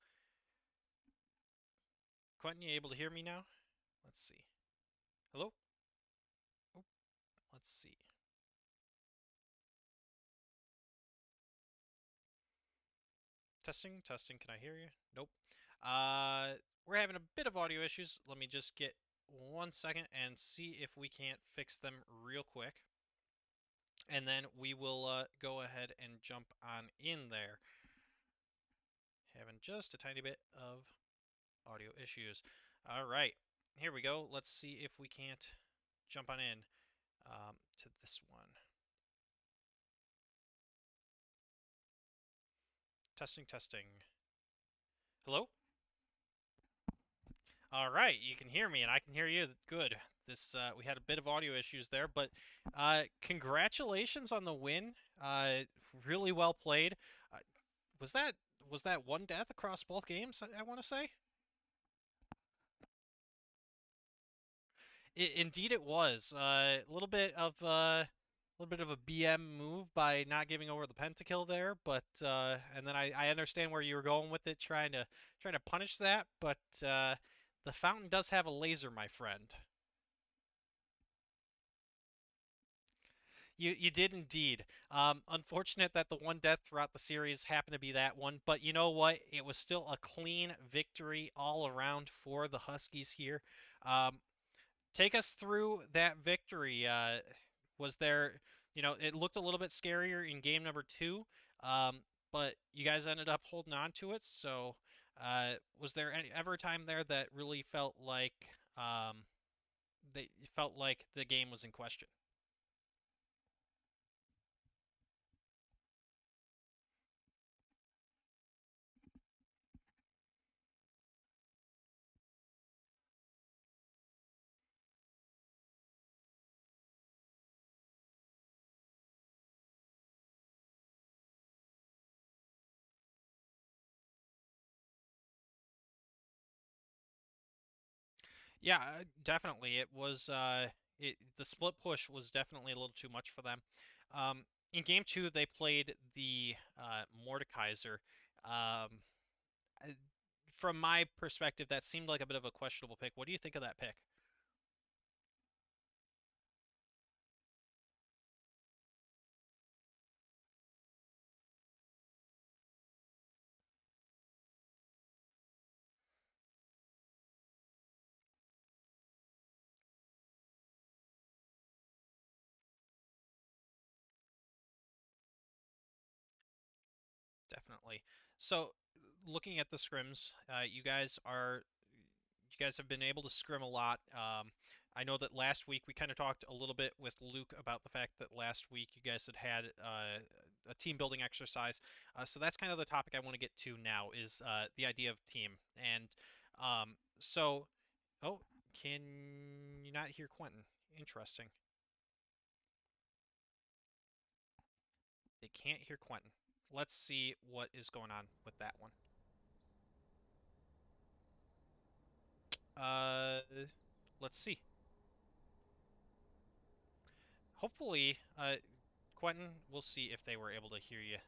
Quentin, you able to hear me now? Let's see. Hello? Oh, let's see. Testing, testing. Can I hear you? Nope. We're having a bit of audio issues. Let me just get 1 second and see if we can't fix them real quick. And then we will go ahead and jump on in there. Having just a tiny bit of audio issues. All right, here we go. Let's see if we can't jump on in to this one. Testing, testing. Hello? All right, you can hear me and I can hear you. Good. This we had a bit of audio issues there, but congratulations on the win. Really well played. Uh, was that was that one death across both games? I want to say. Indeed, it was a little bit of a BM move by not giving over the pentakill there, but and then I understand where you were going with it, trying to punish that, but the fountain does have a laser, my friend. You did indeed. Unfortunate that the one death throughout the series happened to be that one, but you know what? It was still a clean victory all around for the Huskies here. Take us through that victory. Was there, it looked a little bit scarier in game number two, but you guys ended up holding on to it. So, was there ever a time there that really felt like they felt like the game was in question? Yeah, definitely. It was the split push was definitely a little too much for them. In game two, they played the Mordekaiser. Um, I- from my perspective, that seemed like a bit of a questionable pick. What do you think of that pick? Definitely. So, looking at the scrims, you guys have been able to scrim a lot. I know that last week we kind of talked a little bit with Luke about the fact that last week you guys had a team building exercise. So that's kind of the topic I want to get to now is the idea of team. And so, oh, can you not hear Quentin? Interesting. They can't hear Quentin. Let's see what is going on with that one. Uh, let's see. Hopefully, Quentin, we'll see if they were able to hear you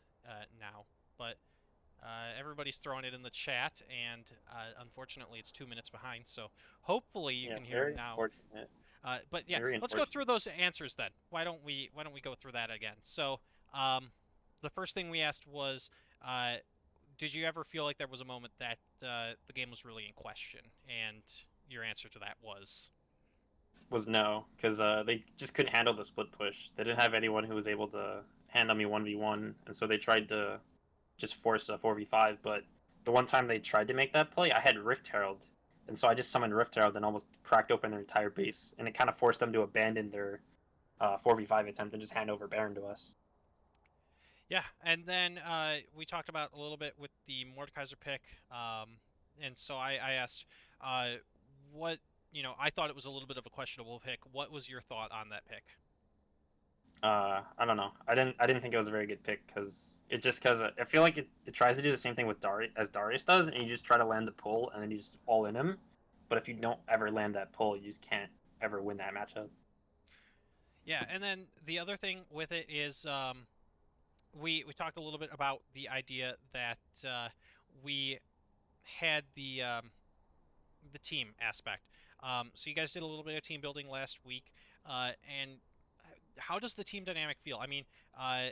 now. But everybody's throwing it in the chat, and unfortunately, it's 2 minutes behind. So hopefully, you Yeah, can hear him very now. unfortunate. But yeah, Very let's go unfortunate. through those answers then. Why don't we go through that again? So, um, the first thing we asked was, uh, did you ever feel like there was a moment that the game was really in question? And your answer to that was, Was no, because they just couldn't handle the split push. They didn't have anyone who was able to handle me 1v1, and so they tried to just force a 4v5. But the one time they tried to make that play, I had Rift Herald, and so I just summoned Rift Herald and almost cracked open their entire base, and it kind of forced them to abandon their 4v5 attempt and just hand over Baron to us. yeah, and then we talked about a little bit with the Mordekaiser pick, and so I asked, uh, what I thought it was a little bit of a questionable pick. What was your thought on that pick? I don't know. I didn't think it was a very good pick because I feel like it tries to do the same thing with Darius does, and you just try to land the pull and then you just all in him. But if you don't ever land that pull, you just can't ever win that matchup. Yeah, and then the other thing with it is we talked a little bit about the idea that we had the team aspect. So you guys did a little bit of team building last week, and how does the team dynamic feel? I mean, uh,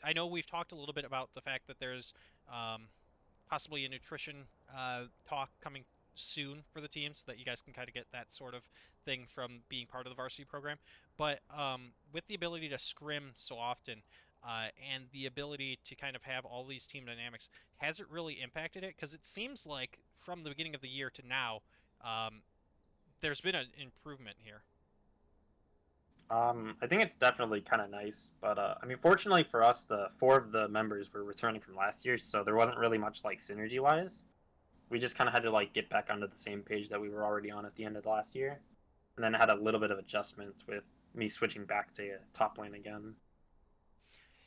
I know we've talked a little bit about the fact that there's um, possibly a nutrition talk coming soon for the team, so that you guys can kind of get that sort of thing from being part of the varsity program. But with the ability to scrim so often, and the ability to kind of have all these team dynamics, has it really impacted it? Because it seems like from the beginning of the year to now, um, there's been an improvement here. I think it's definitely kind of nice, but I mean, fortunately for us, the four of the members were returning from last year, so there wasn't really much like synergy wise. We just kind of had to like get back onto the same page that we were already on at the end of last year, and then I had a little bit of adjustment with me switching back to top lane again.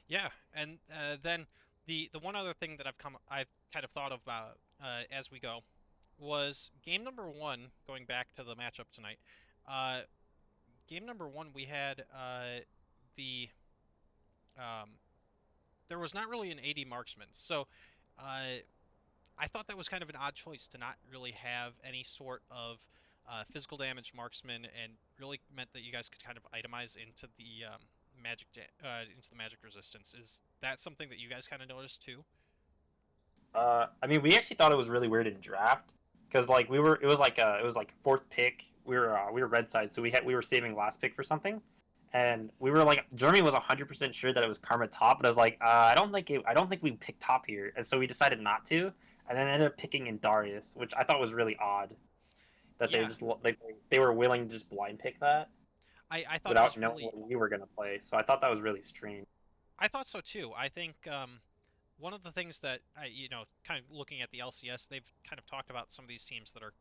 Yeah, and then the one other thing that I've kind of thought about as we go was game number one. Going back to the matchup tonight, uh, game number one we had the um, there was not really an AD marksman, so uh, I thought that was kind of an odd choice to not really have any sort of physical damage marksman, and really meant that you guys could kind of itemize into the into the magic resistance. Is that something that you guys kind of noticed too? I mean, we actually thought it was really weird in draft because like it was like fourth pick. We were red side, so we were saving last pick for something, and we were like Germany was 100% sure that it was Karma top, but I was like, I don't think we picked top here, and so we decided not to, and then ended up picking in Darius, which I thought was really odd that Yeah, they were willing to just blind pick that I thought it without was knowing really what we were gonna play. So I thought that was really strange. I thought so too. I think one of the things that kind of looking at the LCS, they've kind of talked about some of these teams that are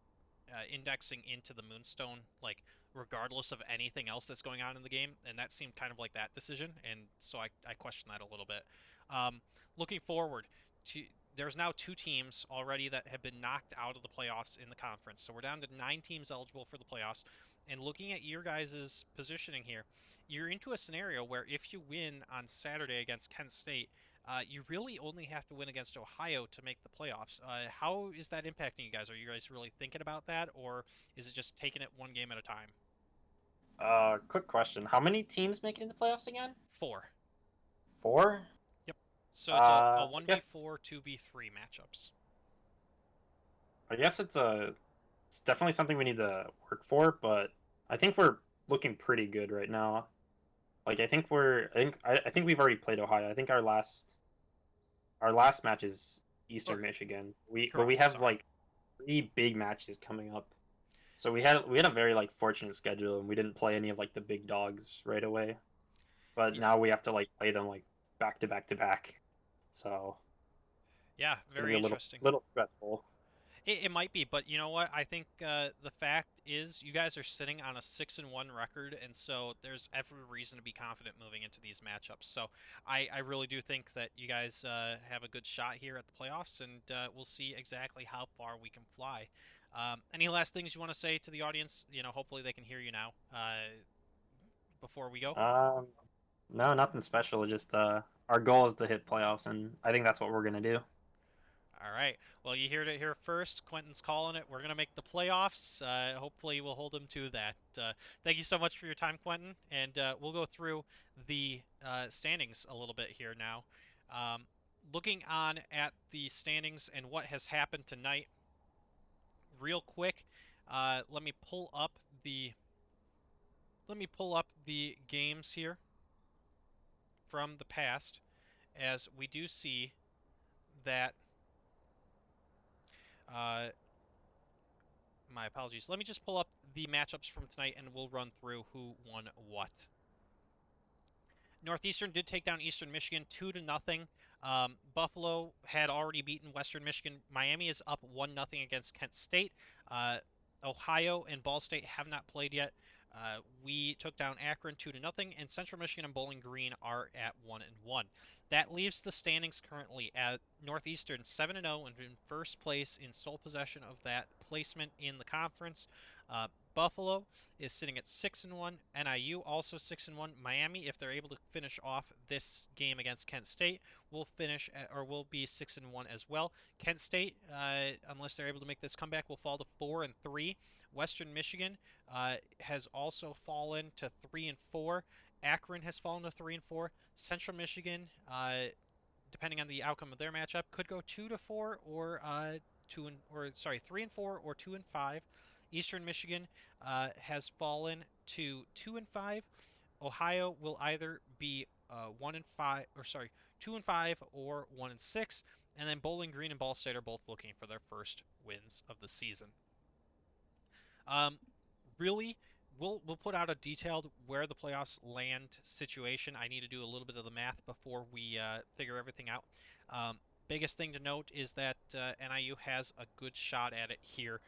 indexing into the Moonstone, like regardless of anything else that's going on in the game, and that seemed kind of like that decision, and so I question that a little bit. Um, looking forward to there's now 2 teams already that have been knocked out of the playoffs in the conference. So we're down to 9 teams eligible for the playoffs. And looking at your guys' positioning here, you're into a scenario where if you win on Saturday against Kent State, you really only have to win against Ohio to make the playoffs. How is that impacting you guys? Are you guys really thinking about that, or is it just taking it one game at a time? Quick question: how many teams make it in the playoffs again? 4. 4. Yep. So it's a I guess 1v4, 2v3 matchups. it's definitely something we need to work for, but I think we're looking pretty good right now. Like I think we've already played Ohio. I think our last match is Eastern Or Michigan. We correct. have Sorry. like 3 big matches coming up. So we had a very like fortunate schedule, and we didn't play any of like the big dogs right away. But Yeah. now we have to like play them like back to back to back. So Yeah. it's gonna be Very a little interesting. little stressful. It might be, but you know what? I think the fact is you guys are sitting on a 6-1 record, and so there's every reason to be confident moving into these matchups. So I really do think that you guys have a good shot here at the playoffs, and we'll see exactly how far we can fly. Any last things you want to say to the audience? Hopefully they can hear you now before we go. Um, no, nothing special. Just our goal is to hit playoffs, and I think that's what we're gonna do. All right. Well, you heard it here first. Quentin's calling it. We're going to make the playoffs. Hopefully, we'll hold him to that. Thank you so much for your time, Quentin. And we'll go through the standings a little bit here now. Looking on at the standings and what has happened tonight, real quick, let me pull up the games here from the past, as we do see that. Uh, My apologies. Let me just pull up the matchups from tonight and we'll run through who won what. Northeastern did take down Eastern Michigan 2-0. Buffalo had already beaten Western Michigan. Miami is up 1-0 against Kent State. Ohio and Ball State have not played yet. We took down Akron 2-0, and Central Michigan and Bowling Green are at 1-1. That leaves the standings currently at Northeastern 7-0 and in first place in sole possession of that placement in the conference. Buffalo is sitting at 6-1. NIU also 6-1. Miami, if they're able to finish off this game against Kent State, will be 6-1 as well. Kent State, unless they're able to make this comeback, will fall to 4-3. Western Michigan has also fallen to 3-4. Akron has fallen to 3-4. Central Michigan, depending on the outcome of their matchup, could go 2-4 or 3-4 or 2-5. Eastern Michigan has fallen to 2-5. Ohio will either be 1-5 or 2-5 or 1-6, and then Bowling Green and Ball State are both looking for their first wins of the season. Really, we'll put out a detailed where the playoffs land situation. I need to do a little bit of the math before we figure everything out. Biggest thing to note is that NIU has a good shot at it here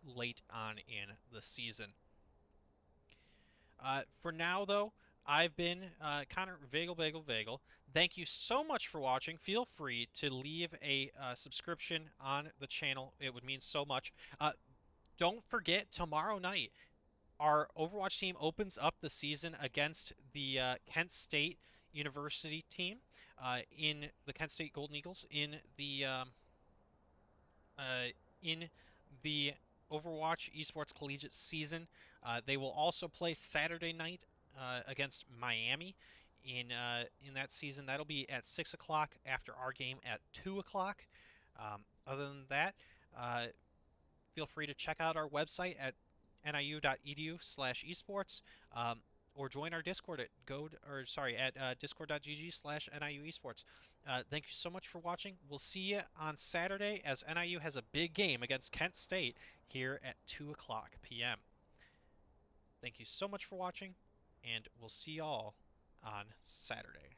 late on in the season. For now, though, I've been Connor Vagel. Thank you so much for watching. Feel free to leave a subscription on the channel. It would mean so much. Don't forget, tomorrow night, our Overwatch team opens up the season against the Kent State University team in the Kent State Golden Eagles in the Overwatch Esports Collegiate season. They will also play Saturday night against Miami in that season. That'll be at 6 o'clock after our game at 2 o'clock. Other than that, feel free to check out our website at niu.edu/esports or join our Discord at discord.gg/NIU esports. Thank you so much for watching. We'll see you on Saturday as NIU has a big game against Kent State here at 2 o'clock p.m. Thank you so much for watching, and we'll see y'all on Saturday.